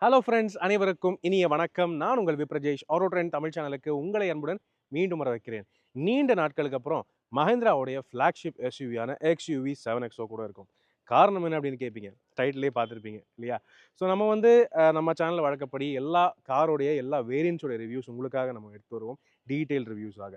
Hello friends, அனைவருக்கும் இனிய வணக்கம். நான் உங்கள் விப்ரஜேஷ். ஆரோ ட்ரெண்ட் தமிழ் சேனலுக்கு உங்களை அன்புடன் மீண்டும் வரவேற்கிறேன். நீண்ட நாட்களுக்கு அப்புறம் மஹிந்திராவுடைய ஃப்ளாக்ஷிப் எஸ்யூவியான எக்ஸ்யூவி 7XO கூட இருக்கும். காரணம் என்ன அப்படின்னு கேட்பீங்க. டைட்டிலே பார்த்துருப்பீங்க இல்லையா? ஸோ நம்ம வந்து நம்ம சேனல்ல வழக்கப்படி எல்லா காரோடைய எல்லா வேரியண்ட்ஸோட ரிவ்யூஸ் உங்களுக்காக நம்ம எடுத்து வருவோம். டீட்டெயில் ரிவ்யூஸாக.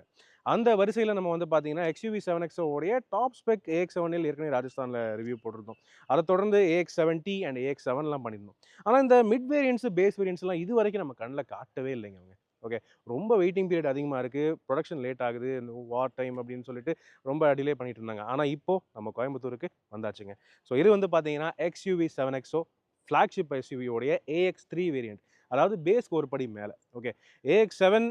அந்த வரிசையில நம்ம வந்து பார்த்தீங்கன்னா, எக்ஸ்யூவி 7XO உடைய டாப் ஸ்பெக் AX7 ஏற்கனவே ராஜஸ்தான்ல ரிவ்யூ போட்டிருந்தோம். அத தொடர்ந்து AX7T அண்ட் AX7லாம் பண்ணியிருந்தோம். ஆனா, இந்த மிட் வேரியண்ட்ஸ், பேஸ் வேரியண்ட்ஸ்லாம் இதுவரைக்கும் நம்ம கண்ல காட்டவே இல்லைங்க அவங்க. ஓகே. ரொம்ப வெயிட்டிங் பீரியட் அதிகமா இருக்கு. புரொடக்ஷன் லேட் ஆகுது. இந்த வார் டைம் அப்படின்னு சொல்லிட்டு ரொம்ப டிலே பண்ணிட்டு இருந்தாங்க. ஆனா, இப்போ நம்ம கோயம்புத்தூருக்கு வந்தாச்சுங்க. ஸோ இது வந்து பார்த்தீங்கன்னா, XUV 7XO ஃபிளாக்ஷிப் எஸ்யூவி உடைய AX3 வேரியண்ட். அதாவது பேஸ்க்கு ஒரு படி மேல. ஓகே. AX7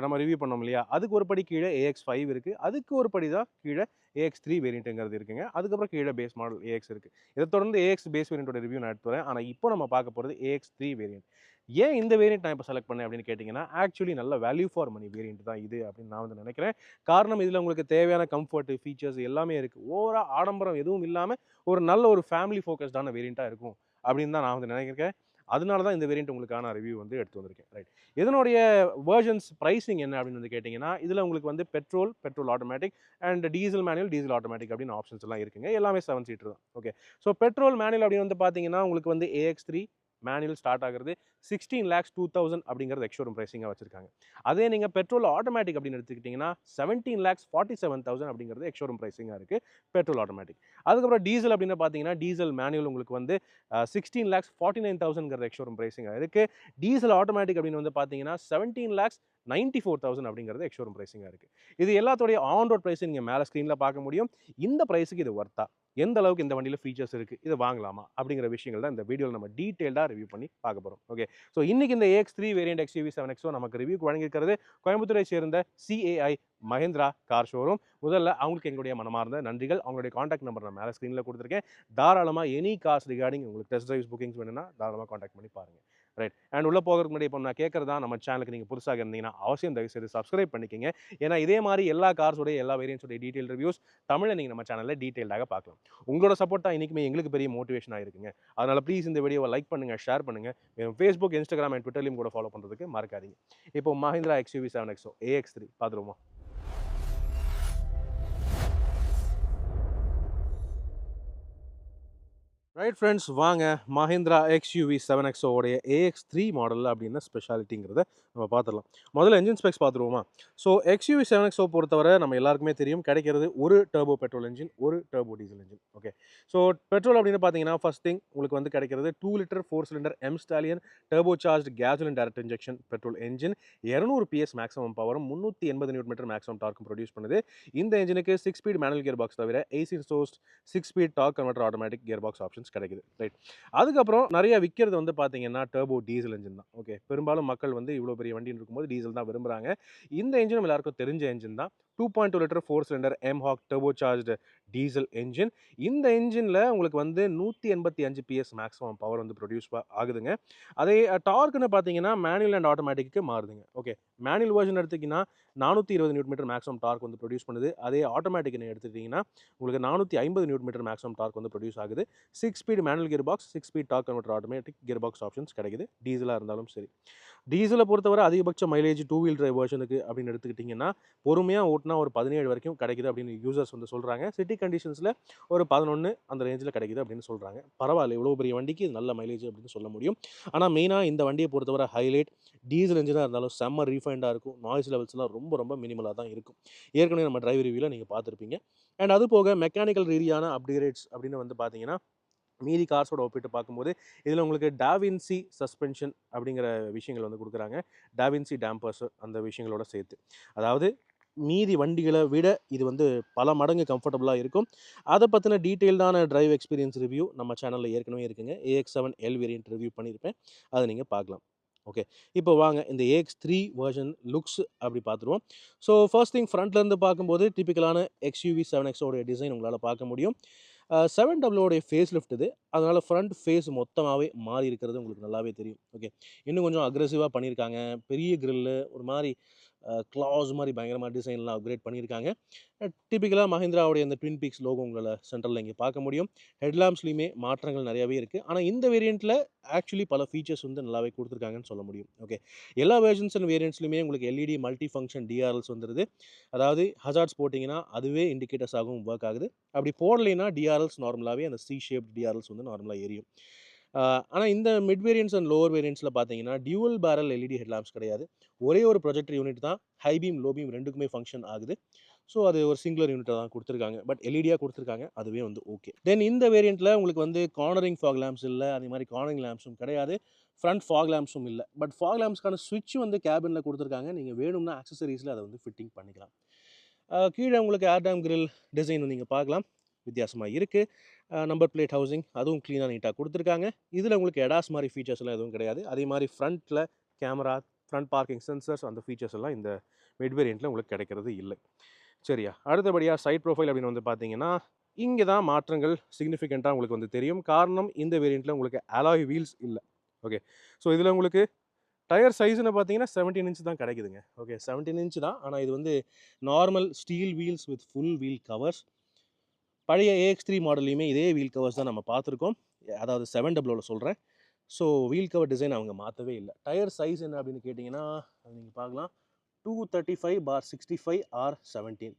நம்ம ரிவ்யூ பண்ணோம் இல்லையா? அதுக்கு ஒரு படி கீழ AX5 இருக்கு. அதுக்கு ஒரு படி தான் கீழ AX3 வேரியண்ட்ங்கிறது இருக்குங்க. அதுக்கப்புறம் கீழ பேஸ் மாடல் AX இருக்கு. இத தொடர்ந்து AX பேஸ் வேரியண்ட்டோட ரிவ்யூ நான் எடுத்து வரேன். ஆனா, இப்போ நம்ம பார்க்க போறது AX3 வேரியண்ட். ஏன் இந்த வேரியண்ட் நான் இப்ப செலக்ட் பண்ணேன் அப்படின்னு கேட்டீங்கன்னா, ஆக்சுவலி நல்ல வேல்யூ ஃபார் மனி வேரியண்ட் தான் இது அப்படின்னு நான் வந்து நினைக்கிறேன். காரணம் இதுல உங்களுக்கு தேவையான கம்ஃபோர்ட், ஃபீச்சர்ஸ் எல்லாமே இருக்கு. ஓவரா ஆடம்பரம் எதுவும் இல்லாம ஒரு நல்ல ஒரு ஃபேமிலி ஃபோகஸ்டான வேரியண்ட்டா இருக்கும் அப்படின்னு தான் நான் வந்து நினைக்கிறேன். அதனால தான் இந்த வேரியண்ட் உங்களுக்கான ரிவ்யூ வந்து எடுத்து வந்திருக்கேன். ரைட். இதனுடைய வெர்ஷன்ஸ் பிரைசிங் என்ன அப்படின்னு வந்து கேட்டீங்கன்னா, இதுல உங்களுக்கு வந்து petrol automatic and diesel manual, diesel automatic அப்படின்னு ஆப்ஷன்ஸ் எல்லாம் இருக்குங்க. எல்லாமே 7 சீட்டர் தான். ஓகே. ஸோ பெட்ரோல் மேனுவல் அப்படின்னு வந்து பார்த்தீங்கன்னா, உங்களுக்கு வந்து AX3 மேனுவல் ஸ்டார்ட் ஆகுறது 16,02,000 அப்படிங்கிறது எக்ஸ்ஷோரூம் பிரைசிங்கா வச்சிருக்காங்க. அதே நீங்க பெட்ரோல் ஆட்டோமேட்டிக் அப்படின்னு எடுத்துக்கிட்டீங்கன்னா 17,47,000 அப்படிங்கிறது எக்ஸ்ஷோரூம் பிரைசிங்கா இருக்கு பெட்ரோல் ஆட்டோமேட்டிக். அதுக்கப்புறம் டீசல் அப்படின்னு பார்த்தீங்கன்னா, டீசல் மேனுவல் உங்களுக்கு வந்து 16,49,000 எக்ஸ்ஷோரூம் பிரைசிங்கா இருக்கு. டீசல் ஆட்டோமேட்டிக் அப்படின்னு வந்து பார்த்தீங்கன்னா 17,94,000 அப்படிங்கிறது எக்ஸ்ஷோரூம் பிரைசிங்கா இருக்கு. இது எல்லாத்தோடைய ஆன் ரோட் பிரைஸ் நீங்க மேல ஸ்க்ரீன்ல பார்க்க முடியும். இந்த பிரைஸுக்கு இது வொர்த்தா? எந்த அளவுக்கு இந்த வண்டியில ஃபீச்சர்ஸ் இருக்கு? இத வாங்கலாமா? அப்படிங்கிற விஷயங்கள் தான் இந்த வீடியோல நம்ம டீடைல்டா ரிவ்யூ பண்ணி பார்க்க போறோம். ஓகே. ஸோ இன்னைக்கு இந்த AX3 வேரியன்ட் XUV 7XO நமக்கு ரிவ்யூக்கு வழங்கியிருக்கிறது கோயம்புத்தூரை சேர்ந்த CAI மஹிந்திரா கார் ஷோரூம். முதல்ல அவங்களுக்கு எங்களுடைய மனமார்ந்த நன்றிகள். அவங்களுடைய கான்டாக்ட் நம்பர் நான் மேல ஸ்க்ரீன்ல குடுத்துருக்கேன். தாராளமா எனி கார்ஸ் ரிகார்டிங் உங்களுக்கு டெஸ்ட் டிரைவ்ஸ் புக்கிங்ஸ் வேணும்னா தாராளமா கான்டாக்ட் பண்ணி பாருங்க. ரைட். அண்ட் உள்ள போகறதுக்கு முன்னாடி இப்போ நான் கேட்கறது தான், நம்ம சேனலுக்கு நீங்க புதுசாக இருந்தீங்கன்னா அவசியம் தயவு செய்து சப்ஸ்கிரைப் பண்ணிக்கங்க. ஏன்னா இதே மாரி எல்லா கார்ஸோட எல்லா வேரியண்ட்ஸோட டீடைல் ரிவ்யூஸ் தமிழ்ல நீங்க நம்ம சேனல்ல டீடைல்டாக பார்க்கலாம். உங்களோட சப்போர்ட் தான் என்னைக்குமே எங்களுக்கு பெரிய மோட்டிவேஷனா இருக்குங்க. அதனால ப்ளீஸ் இந்த வீடியோவை லைக் பண்ணுங்க, ஷேர் பண்ணுங்க. மேலும் Facebook, Instagram அண்ட் Twitterலயும் கூட ஃபாலோ பண்றதுக்கு மறக்காதீங்க. இப்போ மஹிந்திரா XUV 7XO AX3 பார்த்துருவோமா? ரைட் ஃப்ரெண்ட்ஸ், வாங்க மஹிந்திரா XUV 7XO உடைய AX3 மாடல் அப்படின்னா ஸ்பெஷாலிட்டிங்கிறத நம்ம பார்த்துடலாம். முதல்ல என்ஜின் ஸ்பெக்ஸ் பார்த்துருவோமா? ஸோ XUV 7XO பொறுத்தவரை நம்ம எல்லாருக்குமே தெரியும் கிடைக்கிறது ஒரு டர்போ பெட்ரோல் என்ஜின், ஒரு turbo diesel engine. Okay. So petrol அப்படின்னு பார்த்தீங்கன்னா ஃபர்ஸ்ட் திங் உங்களுக்கு வந்து கிடைக்கிறது 2 litre 4 cylinder M Stallion turbo charged gasoline direct injection petrol engine. 200 PS maximum பவரும் 380 நியூட்டன் மீட்டர் மேக்ஸிமம் டார்க்கும் ப்ரொடியூஸ் பண்ணுது. இந்த என்ஜினுக்கு 6 ஸ்பீட் மேனுவல் கியர் பாக்ஸ் தவிர AC sourced 6 speed torque converter automatic gear box options கிடைக்குது. ரைட். அதுக்கப்புறம் நிறைய விற்கிறது வந்து பார்த்தீங்கன்னா டர்போ டீசல் என்ஜின் தான். ஓகே. பெரும்பாலும் மக்கள் வந்து இவ்வளோ பெரிய வண்டின்னு இருக்கும்போது டீசல் தான் விரும்புறாங்க. இந்த என்ஜினும் எல்லாருக்கும் தெரிஞ்ச என்ஜின் தான். 2.2 litre 4 cylinder mHawk turbo charged diesel engine. இந்த என்ஜின்ல உங்களுக்கு வந்து 185 PS மேக்ஸிமம் பவர் வந்து ப்ரொடியூஸ் ஆகுதுங்க. அதே டார்க்னு பார்த்தீங்கன்னா மேனுவல் அண்ட் ஆட்டோமேட்டிக்கு மாறுதுங்க. ஓகே. மேனுவல் வெர்ஷன் எடுத்தீங்கன்னா 420 நியூட்டன் மீட்டர் மேக்ஸிமம் டார்க் வந்து ப்ரொடியூஸ் பண்ணுது. அதே ஆட்டோமேட்டிக் எடுத்துட்டீங்கன்னா உங்களுக்கு 450 நியூட்டன் மீட்டர் மேக்ஸிமம் டார்க் வந்து ப்ரொடியூஸ் ஆகுது. 6 speed manual gear box, 6 speed torque converter automatic gear box options கிடைக்குது. டீசலா இருந்தாலும் சரி. டீசல பொறுத்தவரை அதிகபட்ச மைலேஜ் 2 வீல் டிரைவ் வெர்ஷனுக்கு அப்படின்னு எடுத்துக்கிட்டிங்கன்னா, பொறுமையா ஓட்டுனா ஒரு 17 வரைக்கும் கிடைக்குது அப்படின்னு யூசர்ஸ் வந்து சொல்றாங்க. சிட்டி கண்டிஷன்ஸ்ல ஒரு 11 அந்த ரேஞ்சில கிடைக்குது அப்படின்னு சொல்றாங்க. பரவாயில்ல, இவ்வளோ பெரிய வண்டிக்கு இது நல்ல மைலேஜ் அப்படின்னு சொல்ல முடியும். ஆனா மெயினா இந்த வண்டிய பொறுத்தவரை ஹைலைட் டீசல் என்ஜினா இருந்தாலும் செம்ம ரீஃபைண்டா இருக்கும். நாய்ஸ் லெவல்ஸ்லாம் ரொம்ப ரொம்ப மினிமலா தான் இருக்கும். ஏற்கனவே நம்ம டிரைவ் ரிவ்யூல நீங்க பார்த்துருப்பீங்க. அண்ட் அது போக மெக்கானிக்கல் ரீதியான அப்கிரேட்ஸ் அப்படின்னு வந்து பார்த்தீங்கன்னா, மீதி கார்ஸோட ஒப்பிட்டு பார்க்கும்போது, இதில உங்களுக்கு டாவின்சி சஸ்பென்ஷன் அப்படிங்கிற விஷயங்கள் வந்து குடுக்குறாங்க. டாவின்சி டேம்பர்ஸ் அந்த விஷயங்களோட சேர்த்து. அதாவது மீதி வண்டிகள விட இது வந்து பல மடங்கு கம்ஃபர்டபுளா இருக்கும். அத பத்தின டீட்டெயில்டான டிரைவ் எக்ஸ்பீரியன்ஸ் ரிவ்யூ நம்ம சேனல்ல ஏற்கனவே இருக்குங்க. AX7L வேரியன்ட் ரிவ்யூ பண்ணியிருப்பேன். அத நீங்க பார்க்கலாம். ஓகே. இப்போ வாங்க இந்த AX3 வெர்ஷன் லுக்ஸ் அப்படி பார்த்துருவோம். ஸோ ஃபர்ஸ்ட் திங் ஃப்ரண்ட்ல இருந்து பார்க்கும்போது டிபிக்கலான XUV 7XO உடைய டிசைன் உங்களால பார்க்க முடியும். 700 உடைய ஃபேஸ் லிஃப்ட் இது. அதனால ஃப்ரண்ட் ஃபேஸ் மொத்தமாவே மாறி இருக்கிறது உங்களுக்கு நல்லாவே தெரியும். ஓகே. இன்னும் கொஞ்சம் அக்ரெசிவா பண்ணியிருக்காங்க. பெரிய கிரில் ஒரு மாரி கிளாஸ் மாதிரி பயங்கரமாக டிசைன்லாம் அப்கிரேட் பண்ணியிருக்காங்க. டிப்பிக்கலாக மஹிந்திராவுடைய அந்த ட்வின் பீக்ஸ் லோகோ உங்களால் சென்ட்ரலில் இங்கே பார்க்க முடியும். ஹெட்லாம்ப்ஸ்லையுமே மாற்றங்கள் நிறையாவே இருக்குது. ஆனால் இந்த வேரியண்ட்டில் ஆக்சுவலி பல ஃபீச்சர்ஸ் வந்து நல்லாவே கொடுத்துருக்காங்கன்னு சொல்ல முடியும். ஓகே, எல்லா வேர்ஷன்ஸ் அண்ட் வேரியண்ட்ஸ்லையுமே உங்களுக்கு எல்இடி மல்டி ஃபங்க்ஷன் டிஆர்எல்ஸ் வந்துடுது. அதாவது ஹசார்ட்ஸ் போட்டிங்கன்னா அதுவே இண்டிகேட்டர்ஸ் ஆகும் ஒர்க் ஆகுது. அப்படி போடலைன்னா டிஆர்எல்ஸ் நார்மலாகவே அந்த சி ஷேப் டிஆர்எல்ஸ் வந்து நார்மலாக எரியும். ஆனால் இந்த மிட் வேரியன்ட்ஸ் அண்ட் லோவர் வேரியன்ட்ஸில் பார்த்தீங்கன்னா டியூவல் பேரல் எல்இடி ஹெட்லாம்ப்ஸ் கிடையாது. ஒரே ஒரு ப்ரொஜெக்டர் யூனிட் தான் ஹை பீம் லோ பீம் ரெண்டுக்குமே ஃபங்க்ஷன் ஆகுது. ஸோ அது ஒரு சிங்குலர் யூனிட்டாக தான் கொடுத்துருக்காங்க. பட் எல்இடியாக கொடுத்துருக்காங்க, அதுவே வந்து ஓகே. தென் இந்த வேரியண்ட்டில் உங்களுக்கு வந்து கார்னரிங் ஃபாக் லேம்ப்ஸ் இல்லை, அதே மாதிரி கார்னரிங் லேம்ப்ஸும் கிடையாது, ஃப்ரண்ட் ஃபாக் லேம்ப்ஸும் இல்லை. பட் ஃபாக் லேம்ப்ஸ்க்கான ஸ்விட்ச் வந்து கேபினில் கொடுத்துருக்காங்க. நீங்கள் வேணும்னா ஆக்சசரிஸில் அதை வந்து ஃபிட்டிங் பண்ணிக்கலாம். கீழே உங்களுக்கு ஏர்டாம் கிரில் டிசைன் நீங்கள் பார்க்கலாம், வித்தியாசமாக இருக்குது. நம்பர் பிளேட் ஹவுசிங் அதுவும் க்ளீனாக நீட்டாக கொடுத்துருக்காங்க. இதில் உங்களுக்கு எடாஸ் மாதிரி ஃபீச்சர்ஸ்லாம் எதுவும் கிடையாது. அதே மாதிரி ஃப்ரண்ட்டில் கேமரா, ஃப்ரண்ட் பார்க்கிங் சென்சர்ஸ், அந்த ஃபீச்சர்ஸ் எல்லாம் இந்த மிட் வேரியண்ட்டில் உங்களுக்கு கிடைக்கிறது இல்லை. சரியா, அடுத்தபடியாக சைட் ப்ரொஃபைல் அப்படின்னு வந்து பார்த்தீங்கன்னா இங்கே தான் மாற்றங்கள் சிக்னிஃபிகண்ட்டாக உங்களுக்கு வந்து தெரியும். காரணம் இந்த வேரியண்ட்டில் உங்களுக்கு அலாய் வீல்ஸ் இல்லை. ஓகே, ஸோ இதில் உங்களுக்கு டயர் சைஸ்னு பார்த்தீங்கன்னா 17 இன்ச் தான் கிடைக்குதுங்க. ஓகே, 17 இன்ச் தான். ஆனால் இது வந்து normal steel wheels with full wheel covers. பழைய AX3 மாடல்லையுமே இதே வீல் கவர்ஸ் தான் நம்ம பார்த்துருக்கோம். அதாவது 700 சொல்கிறேன். ஸோ வீல் கவர் டிசைன் அவங்க மாற்றவே இல்லை. டயர் சைஸ் என்ன அப்படின்னு கேட்டிங்கன்னா அது நீங்கள் பார்க்கலாம், 235/65 R17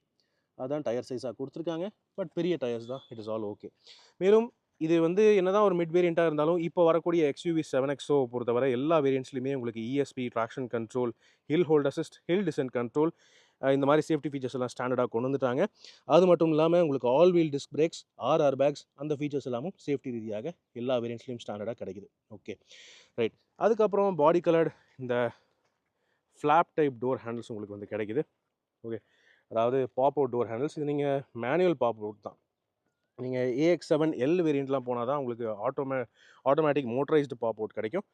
அதான் டயர் சைஸாக கொடுத்துருக்காங்க. பட் பெரிய டயர்ஸ் தான், இட் இஸ் ஆல் ஓகே. மேலும் இது வந்து என்னதான் ஒரு மிட் வேரியண்ட்டாக இருந்தாலும் இப்போ வரக்கூடிய XUV 7XO பொறுத்தவரை எல்லா வேரியண்ட்ஸ்லையுமே உங்களுக்கு ESP, traction control, hill hold assist, hill descent control, இந்த மாதிரி சேஃப்டி ஃபீச்சர்ஸ் எல்லாம் ஸ்டாண்டர்டாக கொண்டு வந்துட்டாங்க. அது மட்டும் இல்லாமல் உங்களுக்கு all wheel disc brakes, airbags, அந்த ஃபீச்சர்ஸ் எல்லாமும் சேஃப்டி ரீதியாக எல்லா வேரியண்ட்ஸ்லையும் ஸ்டாண்டர்டாக கிடைக்குது. Okay, right. அதுக்கப்புறம் பாடி கலர்ட் இந்த ஃப்ளாப் டைப் டோர் ஹேண்டில்ஸ் உங்களுக்கு வந்து கிடைக்குது. ஓகே, அதாவது பாப் அவுட் டோர் ஹேண்டில்ஸ். இது நீங்கள் மேனுவல் பாப் அவுட் தான். நீங்கள் AX7L வேரியண்ட்லாம் போனால் தான் உங்களுக்கு ஆட்டோமேட்டிக் மோட்டரைஸ்டு பாப் அவுட் கிடைக்கும்.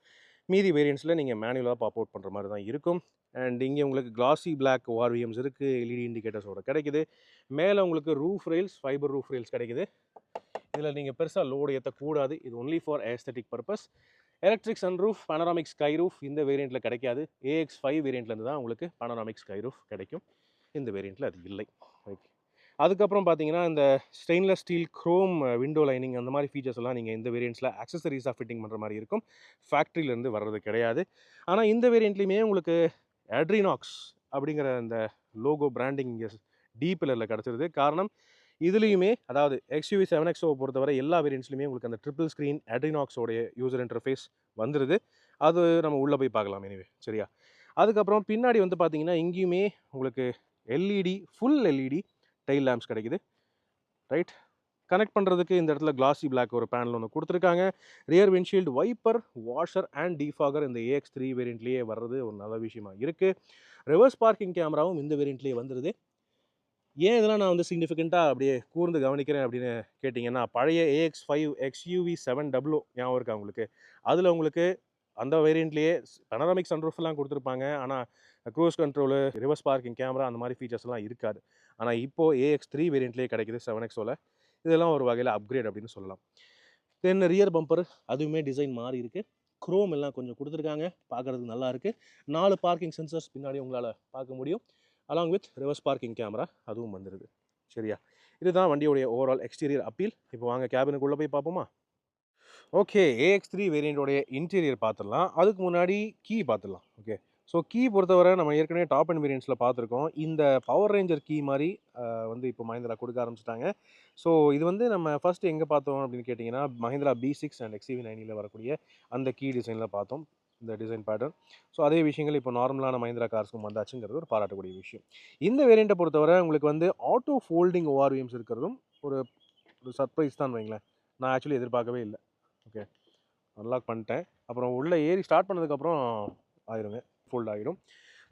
மீதி வேரியண்ட்ஸில் நீங்கள் மேனுவலாக பாப் அவுட் பண்ணுற மாதிரி தான் இருக்கும். அண்ட் இங்கே உங்களுக்கு கிளாசி பிளாக் ORVMs இருக்குது, எல்இடி இண்டிகேட்டர்ஸோட கிடைக்குது. மேலே உங்களுக்கு roof rails, fibre roof rails கிடைக்குது. இதில் நீங்கள் பெருசாக லோடு ஏற்றக்கூடாது, இது only for aesthetic purpose. Electric sunroof, panoramic sky roof இந்த வேரியண்ட்டில் கிடைக்காது. AX5 வேரியண்ட்லேருந்து தான் உங்களுக்கு பனராமிக் ஸ்கை ரூஃப் கிடைக்கும். இந்த வேரியண்ட்டில் அது இல்லை. ஓகே, அதுக்கப்புறம் பார்த்தீங்கன்னா இந்த stainless steel chrome window lining அந்த மாதிரி ஃபீச்சர்ஸ் எல்லாம் நீங்கள் இந்த வேரியண்ட்ஸில் ஆக்சசரிஸாக ஃபிட்டிங் பண்ணுற மாதிரி இருக்கும். ஃபேக்ட்ரியிலேருந்து வர்றது கிடையாது. ஆனால் இந்த வேரியண்ட்லேயுமே உங்களுக்கு அட்ரினாக்ஸ் அப்படிங்கிற அந்த லோகோ பிராண்டிங் இங்கே டி பில்லரில் கிடச்சிருது. காரணம் இதுலேயுமே அதாவது XUV 7XO பொறுத்தவரை எல்லா வேரியண்ட்ஸ்லையுமே உங்களுக்கு அந்த ட்ரிபிள் ஸ்க்ரீன் அட்ரினாக்ஸோடைய யூசர் இன்டர்ஃபேஸ் வந்துடுது. அது நம்ம உள்ளே போய் பார்க்கலாம் எனிவே. சரியா, அதுக்கப்புறம் பின்னாடி வந்து பார்த்தீங்கன்னா இங்கேயுமே உங்களுக்கு LED full LED tail lamps கிடைக்குது. ரைட், கனெக்ட் பண்ணுறதுக்கு இந்த இடத்துல கிளாசி பிளாக் ஒரு பேனல் ஒன்று கொடுத்துருக்காங்க. Rear windshield wiper, washer and defogger இந்த AX3 வேரியண்ட்லேயே வர்றது ஒரு நல்ல விஷயமா இருக்குது. ரிவர்ஸ் பார்க்கிங் கேமராவும் இந்த வேரியண்ட்லேயே வந்துடுது. ஏன் இதெல்லாம் நான் வந்து சிக்னிஃபிகண்ட்டாக அப்படியே கூர்ந்து கவனிக்கிறேன் அப்படின்னு கேட்டிங்கன்னா, பழைய AX5 XUV 700 ஞாபகம் இருக்கா உங்களுக்கு? அதில் உங்களுக்கு அந்த வேரியண்ட்லேயே பனராமிக் சன்ரூஃப்லாம் கொடுத்துருப்பாங்க. ஆனால் cruise control, reverse parking camera அந்த மாதிரி ஃபீச்சர்ஸ்லாம் இருக்காது. ஆனால் இப்போது AX3 வேரியண்ட்லேயே கிடைக்குது 7XOவில். இதெல்லாம் ஒரு வகையில் அப்கிரேட் அப்படின்னு சொல்லலாம். தென் ரியர் பம்பர் அதுவுமே டிசைன் மாறி இருக்குது. குரோம் எல்லாம் கொஞ்சம் கொடுத்துருக்காங்க, பார்க்குறதுக்கு நல்லா இருக்குது. 4 பார்க்கிங் சென்சர்ஸ் பின்னாடி உங்களால் பார்க்க முடியும். Along with reverse parking camera அதுவும் வந்துடுது. சரியா, இதுதான் வண்டியோடைய ஓவரால் எக்ஸ்டீரியர் அப்பீல். இப்போ வாங்க கேபினுக்குள்ளே போய் பார்ப்போமா? ஓகே, AX3 வேரியண்ட்டோடைய இன்டீரியர் பார்த்துடலாம். அதுக்கு முன்னாடி கீ பார்த்துடலாம். ஓகே, ஸோ கீ பொறுத்தவரை நம்ம ஏற்கனவே டாப் அண்ட் வேரியண்ட்ஸில் பார்த்துருக்கோம். இந்த பவர் ரேஞ்சர் கீ மாதிரி வந்து இப்போ மஹிந்திரா கொடுக்க ஆரம்பிச்சிட்டாங்க. ஸோ இது வந்து நம்ம ஃபஸ்ட்டு எங்கே பார்த்தோம் அப்படின்னு கேட்டிங்கன்னா மஹிந்திரா B6 அண்ட் XUV90 வரக்கூடிய அந்த கீ டிசைனில் பார்த்தோம், இந்த டிசைன் பேட்டர்ன். ஸோ அதே விஷயங்கள் இப்போ நார்மலான மஹிந்திரா கார்ஸுக்கும் வந்தாச்சுங்கிறது ஒரு பாராட்டக்கூடிய விஷயம். இந்த வேரியண்ட்டை பொறுத்தவரை உங்களுக்கு வந்து ஆட்டோ ஃபோல்டிங் ORVMs இருக்கிறதும் ஒரு சர்ப்ரைஸ் தான் வைங்களேன். நான் ஆக்சுவலி எதிர்பார்க்கவே இல்லை. ஓகே, அன்லாக் பண்ணிட்டேன். அப்புறம் உள்ளே ஏறி ஸ்டார்ட் பண்ணதுக்கப்புறம் ஆயிருங்க, ஃபோல்ட் ஆகிடும்.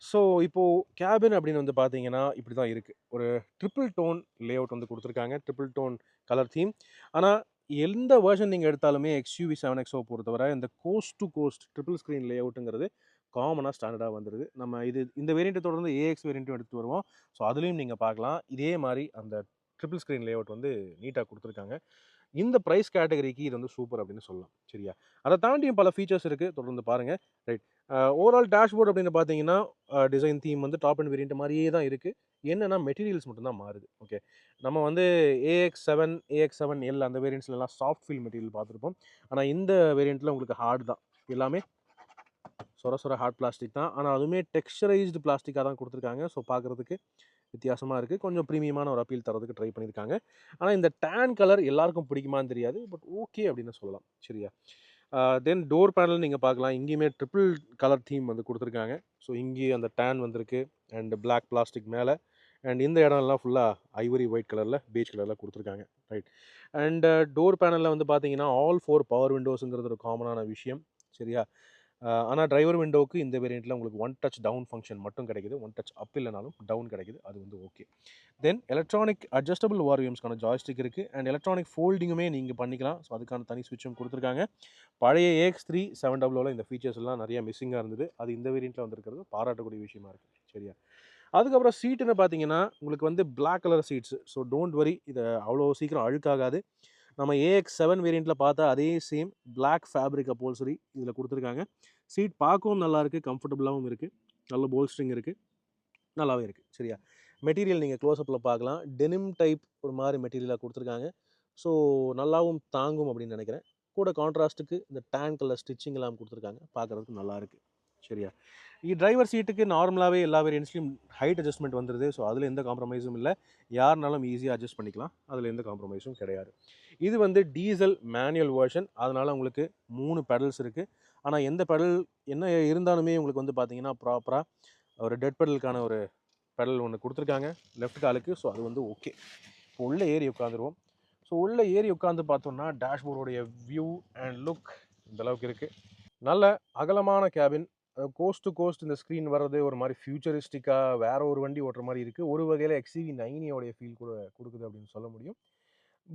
ஸோ இப்போது கேபின் அப்படின்னு வந்து பார்த்தீங்கன்னா இப்படி தான் இருக்குது. ஒரு ட்ரிபிள் டோன் லே அவுட் வந்து கொடுத்துருக்காங்க, ட்ரிபிள் டோன் கலர் தீம். ஆனால் எந்த வேர்ஷன் நீங்கள் எடுத்தாலுமே XUV 7XO பொறுத்தவரை இந்த coast to coast triple screen lay அவுட்டுங்கிறது காமனாக ஸ்டாண்டர்டாக வந்துடுது. நம்ம இந்த வேரியண்ட்டை தொடர்ந்து AX வேரியண்ட்டும் எடுத்து வருவோம். ஸோ அதுலேயும் நீங்கள் பார்க்கலாம் இதே மாதிரி அந்த ட்ரிபிள் ஸ்க்ரீன் லே அவுட் வந்து நீட்டாக கொடுத்துருக்காங்க. இந்த பிரைஸ் கேட்டகரிக்கு இது வந்து சூப்பர் அப்படின்னு சொல்லலாம். சரியா? அதை தாண்டியும் பல ஃபீச்சர்ஸ் இருக்குது, தொடர்ந்து பாருங்கள். ரைட். ஓவரால் டேஷ்போர்ட் அப்படின்னு பார்த்தீங்கன்னா டிசைன் தீம் வந்து டாப் அண்ட் வேரியண்ட் மாதிரியே தான் இருக்குது. என்னென்னா மெட்டீரியல்ஸ் மட்டும்தான் மாறுது. ஓகே, நம்ம வந்து AX7 AX7L அந்த வேரியண்ட்ஸ்லாம் சாஃப்ட் ஃபீல் மெட்டீரியல் பார்த்துருப்போம். ஆனால் இந்த வேரியண்ட்டில் உங்களுக்கு ஹார்ட் தான். எல்லாமே சொர ஹார்ட் பிளாஸ்டிக் தான். ஆனால் அதுவுமே டெக்ஸ்சரைஸ்டு பிளாஸ்டிக்காக தான் கொடுத்துருக்காங்க. ஸோ பார்க்குறதுக்கு வித்தியாசமாக இருக்குது. கொஞ்சம் ப்ரீமியமான ஒரு அப்பீல் தரதுக்கு ட்ரை பண்ணியிருக்காங்க. ஆனால் இந்த டேன் கலர் எல்லாருக்கும் பிடிக்குமான்னு தெரியாது, பட் ஓகே அப்படின்னு சொல்லலாம். சரியா? தென் டோர் பேனல் நீங்கள் பார்க்கலாம். இங்கேயுமே ட்ரிபிள் கலர் தீம் வந்து கொடுத்துருக்காங்க. ஸோ இங்கேயும் அந்த டேன் வந்திருக்கு அண்ட் பிளாக் பிளாஸ்டிக் மேலே, அண்ட் இந்த இடம்லாம் ஃபுல்லாக ஐவரி ஒயிட் கலரில் பீச் கலரில் கொடுத்துருக்காங்க. ரைட். அண்ட் டோர் பேனலில் வந்து பார்த்தீங்கன்னா ஆல் 4 பவர் விண்டோஸுங்கிறது ஒரு காமனான விஷயம். சரியா? ஆனால் டிரைவர் விண்டோவுக்கு இந்த வேரியண்ட்டில் உங்களுக்கு ஒன் டச் டவுன் ஃபங்க்ஷன் மட்டும் கிடைக்குது. ஒன் டச் அப் இல்லைனாலும் டவுன் கிடைக்குது. அது வந்து ஓகே. தென் எலக்ட்ரானிக் அட்ஜஸ்டபிள் வார்வியம்ஸ்க்கான ஜாய்ஸ்டிக் இருக்குது அண்ட் எலக்ட்ரானிக் ஃபோல்டிங்குமே நீங்கள் பண்ணிக்கலாம். ஸோ அதுக்கான தனி ஸ்விட்சும் கொடுத்துருக்காங்க. பழைய AX3 700 இந்த ஃபீச்சர்ஸ் எல்லாம் நிறைய மிஸ்ஸிங்காக இருந்தது. அது இந்த வேரியண்ட்டில் வந்திருக்கிறது பாராட்டக்கூடிய விஷயமா இருக்குது. சரியா? அதுக்கப்புறம் சீட்டுன்னு பார்த்தீங்கன்னா உங்களுக்கு வந்து black colour seats. So don't worry, இதை அவ்வளோ சீக்கிரம் அழுக்காகாது. நம்ம AX7 வேரியண்ட்டில் பார்த்தா அதே சேம் பிளாக் ஃபேப்ரிக் அப்போல்சரி இதில் கொடுத்துருக்காங்க. சீட் பார்க்கவும் நல்லாயிருக்கு, கம்ஃபர்டபுளாகவும் இருக்குது, நல்ல போல்ஸ்ட்ரிங் இருக்குது, நல்லாவே இருக்குது. சரியா? மெட்டீரியல் நீங்கள் க்ளோஸ்அப்பில் பார்க்கலாம். டெனிம் டைப் ஒரு மாதிரி மெட்டீரியலாக கொடுத்துருக்காங்க. ஸோ நல்லாவும் தாங்கும் அப்படின்னு நினைக்கிறேன். கூட கான்ட்ராஸ்ட்டுக்கு இந்த டேன் கலர் ஸ்டிச்சிங் எல்லாம் கொடுத்துருக்காங்க, பார்க்குறதுக்கு நல்லாயிருக்கு. சரியா? டிரைவர் சீட்டுக்கு நார்மலாகவே எல்லா வேரியன்ட்ஸ்லையும் ஹைட் அட்ஜஸ்ட்மெண்ட் வந்துடுது. ஸோ அதில் எந்த காம்ப்ரமைஸும் இல்லை. யாருனாலும் ஈஸியாக அட்ஜஸ்ட் பண்ணிக்கலாம். அதில் எந்த காம்ப்ரமைஸும் கிடையாது. இது வந்து டீசல் மேனுவல் வெர்ஷன். அதனால் உங்களுக்கு 3 பெடல்ஸ் இருக்குது. ஆனால் எந்த பெடல் என்ன இருந்தாலுமே உங்களுக்கு வந்து பார்த்தீங்கன்னா ப்ராப்பராக ஒரு டெட் பெடலுக்கான ஒரு பெடல் ஒன்று கொடுத்துருக்காங்க லெஃப்ட் காலுக்கு. ஸோ அது வந்து ஓகே. இப்போ உள்ளே ஏறி உட்காந்துருவோம். ஸோ உள்ளே ஏறி உட்காந்து பார்த்தோம்னா டேஷ்போர்டோடைய வியூ அண்ட் லுக் இந்தளவுக்கு இருக்குது. நல்ல அகலமான கேபின். கோஸ்ட் டு கோஸ்ட் இந்த ஸ்க்ரீன் வர்றது ஒரு மாதிரி ஃபியூச்சரிஸ்டிக்காக வேற ஒரு வண்டி ஓட்டுற மாதிரி இருக்குது. ஒரு வகையில் XCV9 ஃபீல் கூட கொடுக்குது அப்படின்னு சொல்ல முடியும்.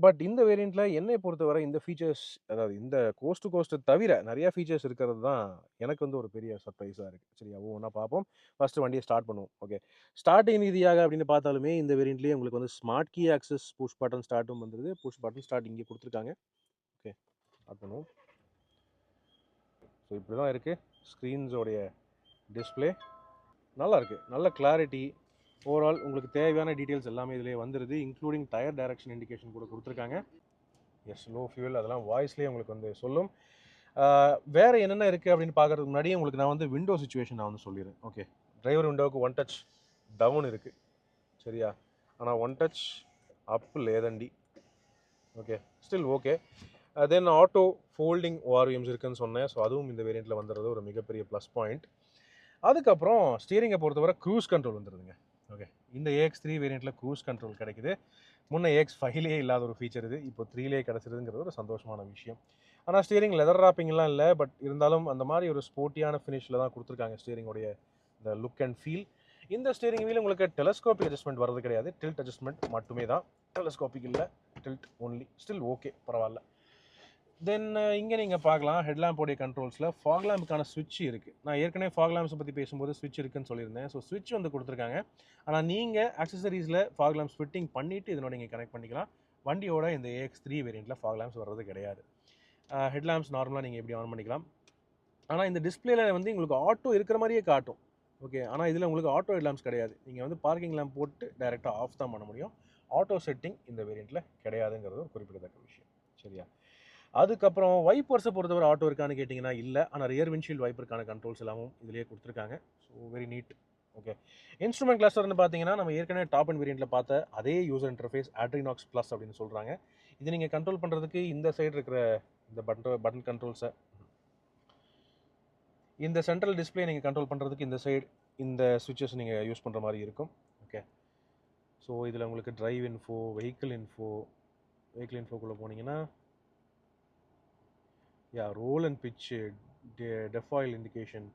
பட் இந்த வேரியண்ட்டில் என்னை பொறுத்தவரை இந்த ஃபீச்சர்ஸ், அதாவது இந்த கோஸ்ட் டு கோஸ்ட்டை தவிர நிறையா ஃபீச்சர்ஸ் இருக்கிறது தான் எனக்கு வந்து ஒரு பெரிய சர்ப்ரைஸாக இருக்குது. சரியா? ஒவ்வொன்றா பார்ப்போம். ஃபஸ்ட்டு வண்டியை ஸ்டார்ட் பண்ணுவோம். ஓகே, ஸ்டார்டிங் ரீதியாக அப்படின்னு பார்த்தாலுமே இந்த வேரியண்ட்லேயே உங்களுக்கு வந்து smart key access, push button ஸ்டார்ட்டும் வந்துடுது. புஷ் பட்டன் ஸ்டார்ட் இங்கே கொடுத்துருக்காங்க. ஓகே, ஸ்டார்ட் பண்ணுவோம். ஸோ இப்படி தான் இருக்குது ஸ்க்ரீன்ஸோடைய டிஸ்பிளே. நல்லா இருக்குது, நல்ல கிளாரிட்டி. ஓவரால் உங்களுக்கு தேவையான டீட்டெயில்ஸ் எல்லாமே இதிலே வந்துடுது, இன்க்ளூடிங் டயர் டைரக்ஷன் இண்டிகேஷன் கூட கொடுத்துருக்காங்க. எஸ், லோ ஃபியூல் அதெல்லாம் வாய்ஸ்லேயே உங்களுக்கு வந்து சொல்லும். வேறு என்னென்ன இருக்குது அப்படின்னு பார்க்குறதுக்கு முன்னாடியே உங்களுக்கு நான் வந்து விண்டோ சுச்சுவேஷன் நான் வந்து சொல்லிடுறேன். ஓகே, டிரைவர் விண்டோவுக்கு ஒன் டச் டவுன் இருக்குது. சரியா? ஆனால் ஒன் டச் அப் லேதண்டி. Okay, still okay. Then auto folding ORVMs இருக்குதுன்னு சொன்னேன். ஸோ அதுவும் இந்த வேரியண்ட்டில் வந்துடுறது ஒரு மிகப்பெரிய ப்ளஸ் பாயிண்ட். அதுக்கப்புறம் ஸ்டீரிங்கை பொறுத்தவரை க்ரூஸ் கண்ட்ரோல் வந்துடுதுங்க. ஓகே, இந்த AX3 வேரியண்ட்டில் க்ரூஸ் கண்ட்ரோல் கிடைக்குது. முன்னே AX5லேயே இல்லாத ஒரு ஃபீச்சர் இது, இப்போ 3லேயே கிடச்சிருதுங்கிறது ஒரு சந்தோஷமான விஷயம். ஆனால் ஸ்டீரிங் லெதர் ராப்பிங்லாம் இல்லை, பட் இருந்தாலும் அந்த மாதிரி ஒரு ஸ்போர்ட்டியான ஃபினிஷில் தான் கொடுத்துருக்காங்க ஸ்டீரிங்கோடைய இந்த லுக் அண்ட் ஃபீல். இந்த ஸ்டீரிங் வீல் உங்களுக்கு டெலஸ்கோபிக் அட்ஜஸ்ட்மெண்ட் வரது கிடையாது, டில்ட் அட்ஜஸ்ட்மெண்ட் மட்டுமே தான். டெலஸ்கோபிக் இல்லை, டில்ட் ஒன்லி. ஸ்டில் ஓகே, பரவாயில்ல. தென் இங்கே நீங்கள் பார்க்கலாம் ஹெட்லாம்போடைய கண்ட்ரோல்ஸில் ஃபாக் லேம்புக்கான ஸ்விட்ச் இருக்குது. நான் ஏற்கனவே ஃபாக் லேம்ப்ஸை பற்றி பேசும்போது ஸ்விட்ச் இருக்குன்னு சொல்லியிருந்தேன். ஸோ ஸ்விட்ச் வந்து கொடுத்துருக்காங்க. ஆனால் நீங்கள் ஆக்சசரிஸில் ஃபாக் லேம்ப்ஸ் ஃபிட்டிங் பண்ணிவிட்டு இதனோட நீங்கள் கனெக்ட் பண்ணிக்கலாம். வண்டியோட இந்த AX3 வேரியண்ட்டில் ஃபாக் லேம்ப்ஸ் வர்றது கிடையாது. ஹெட் லேம்ப்ஸ் நார்மலாக நீங்கள் எப்படி ஆன் பண்ணிக்கலாம். ஆனால் இந்த டிஸ்பிளேல வந்து உங்களுக்கு ஆட்டோ இருக்கிற மாதிரியே காட்டும். ஓகே, ஆனால் இதில் உங்களுக்கு ஆட்டோ ஹெட் லேம்ப்ஸ் கிடையாது. நீங்கள் வந்து பார்க்கிங் லேம்ப் போட்டு டைரெக்டாக ஆஃப் தான் பண்ண முடியும். ஆட்டோ செட்டிங் இந்த வேரியண்ட்டில் கிடையாதுங்கிறது ஒரு குறிப்பிடத்தக்க விஷயம். சரியா? அதுக்கப்புறம் வைப்பர்ஸை பொறுத்தவரை ஆட்டோ இருக்கான்னு கேட்டிங்கன்னா இல்லை. ஆனால் ரியர் விண்ட்ஷீல்டு வைப்பருக்கான கண்ட்ரோல்ஸ் எல்லாமும் இதிலேயே கொடுத்துருக்காங்க. So very neat. Okay, instrument கிளஸ்டர்னு பார்த்தீங்கன்னா நம்ம ஏற்கனவே டாப் அண்ட் வேரியண்ட்டில் பார்த்த அதே யூசர் இன்டர்ஃபேஸ் ஆட்ரினாக்ஸ் ப்ளஸ் அப்படின்னு சொல்கிறாங்க. இது நீங்கள் கண்ட்ரோல் பண்ணுறதுக்கு இந்த சைடு இருக்கிற இந்த பட்டன் கண்ட்ரோல்ஸை, இந்த சென்ட்ரல் டிஸ்பிளே நீங்கள் கண்ட்ரோல் பண்ணுறதுக்கு இந்த சைடு இந்த சுவிட்சஸ் நீங்கள் யூஸ் பண்ணுற மாதிரி இருக்கும். ஓகே, ஸோ இதில் உங்களுக்கு டிரைவ் இன்ஃபோ, வெஹிக்கிள் இன்ஃபோக்குள்ளே போனீங்கன்னா roll and pitch, DEF oil indication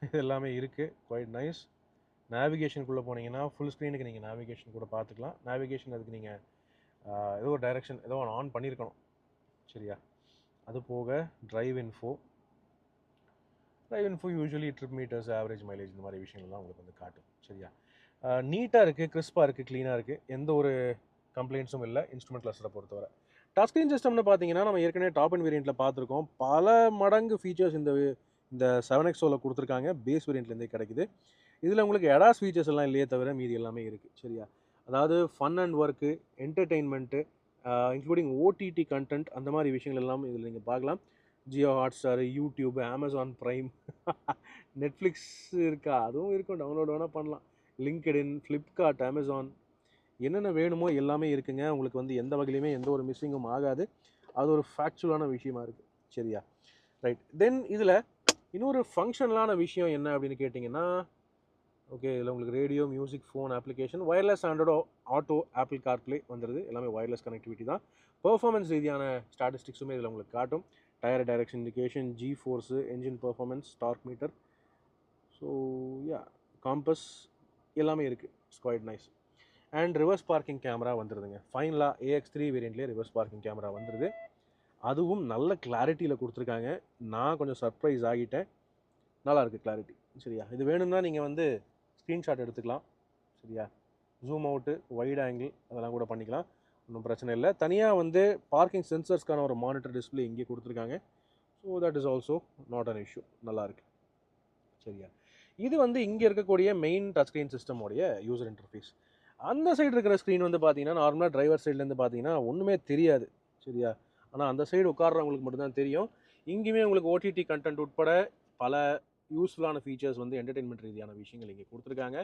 இது எல்லாமே இருக்குது. Quite nice. நேவிகேஷனுக்குள்ளே போனீங்கன்னா ஃபுல் ஸ்க்ரீனுக்கு நீங்கள் நேவிகேஷன் கூட பார்த்துக்கலாம். நேவிகேஷன் அதுக்கு நீங்கள் ஏதோ ஒரு டைரெக்ஷன் ஏதோ ஒன்று ஆன் பண்ணியிருக்கணும். சரியா? அது போக drive info usually trip metres, average mileage, இந்த மாதிரி விஷயங்கள்லாம் உங்களுக்கு வந்து காட்டும். சரியா? நீட்டாக இருக்குது, கிறிஸ்பாக இருக்குது, க்ளீனாக இருக்குது. எந்த ஒரு கம்ப்ளைண்ட்ஸும் இல்லை இன்ஸ்ட்ருமெண்ட் கிளஸ்டரை பொறுத்தவரை. டச் ஸ்க்ரீன் சிஸ்டம்னு பார்த்தீங்கன்னா நம்ம ஏற்கனவே டாப் அண்ட் வேரியண்ட்டில் பார்த்துருக்கோம். பல மடங்கு ஃபீச்சர்ஸ் இந்த 7XOவில் கொடுத்துருக்காங்க. பேஸ் வேரியண்ட்லேருந்தே கிடைக்குது. இதில் உங்களுக்கு எடாஸ் ஃபீச்சர்ஸ் எல்லாம் இல்லையே தவிர மீதி எல்லாமே இருக்குது. சரியா? அதாவது fun and work, என்டர்டெயின்மெண்ட்டு, including OTT content, அந்த மாதிரி விஷயங்கள் எல்லாம் இதில் நீங்கள் பார்க்கலாம். Jio Hotstar, YouTube, Amazon prime, Netflix இருக்கா? அதுவும் இருக்கும், டவுன்லோட் வேணால் பண்ணலாம். லிங்க்டின், ஃப்ளிப்கார்ட், அமேசான், என்னென்ன வேணுமோ எல்லாமே இருக்குங்க. உங்களுக்கு வந்து எந்த வகையிலுமே எந்த ஒரு மிஸ்ஸிங்கும் ஆகாது. அது ஒரு ஃபேக்சுவலான விஷயமா இருக்குது. சரியா? ரைட். தென் இதில் இன்னொரு ஃபங்க்ஷனலான விஷயம் என்ன அப்படின்னு கேட்டிங்கன்னா, ஓகே, இதில் உங்களுக்கு radio, music, phone application, wireless Android auto, apple CarPlay வந்துடுது. எல்லாமே வயர்லெஸ் கனெக்டிவிட்டி தான். பெர்ஃபார்மன்ஸ் ரீதியான ஸ்டாட்டிஸ்டிக்ஸுமே இதில் உங்களுக்கு காட்டும். Tyre direction indication, G force, engine performance, torque meter, so yeah, compass எல்லாமே இருக்குது. It's quite nice. And reverse parking camera வந்துடுதுங்க. ஃபைனலாக AX3 வேரியண்ட்லேயே ரிவர்ஸ் பார்க்கிங் கேமரா வந்துடுது. அதுவும் நல்ல கிளாரிட்டியில் கொடுத்துருக்காங்க. நான் கொஞ்சம் சர்ப்ரைஸ் ஆகிட்டேன். நல்லாயிருக்கு கிளாரிட்டி. சரியா? இது வேணும்னா நீங்கள் வந்து ஸ்க்ரீன்ஷாட் எடுத்துக்கலாம். சரியா? ஜூம் அவுட்டு, வைட் ஆங்கிள் அதெல்லாம் கூட பண்ணிக்கலாம். ஒன்றும் பிரச்சனை இல்லை. தனியாக வந்து பார்க்கிங் சென்சர்ஸ்க்கான ஒரு மானிட்டர் டிஸ்பிளே இங்கே கொடுத்துருக்காங்க. So that is also not an issue. நல்லாயிருக்கு. சரியா? இது வந்து இங்கே இருக்கக்கூடிய மெயின் டச் ஸ்க்ரீன் சிஸ்டமோடைய யூசர் இன்டர்ஃபேஸ். அந்த சைடு இருக்கிற ஸ்க்ரீன் வந்து பார்த்தீங்கன்னா நார்மலாக டிரைவர் சைட்லேருந்து பார்த்தீங்கன்னா ஒன்றுமே தெரியாது. சரியா? ஆனால் அந்த சைடு உட்கார்றவங்களுக்கு மட்டும்தான் தெரியும். இங்கேயுமே உங்களுக்கு ஓடிடி கண்டென்ட் உட்பட பல யூஸ்ஃபுல்லான ஃபீச்சர்ஸ் வந்து என்டர்டெயின்மெண்ட் ரீதியான விஷயங்கள் இங்கே கொடுத்துருக்காங்க.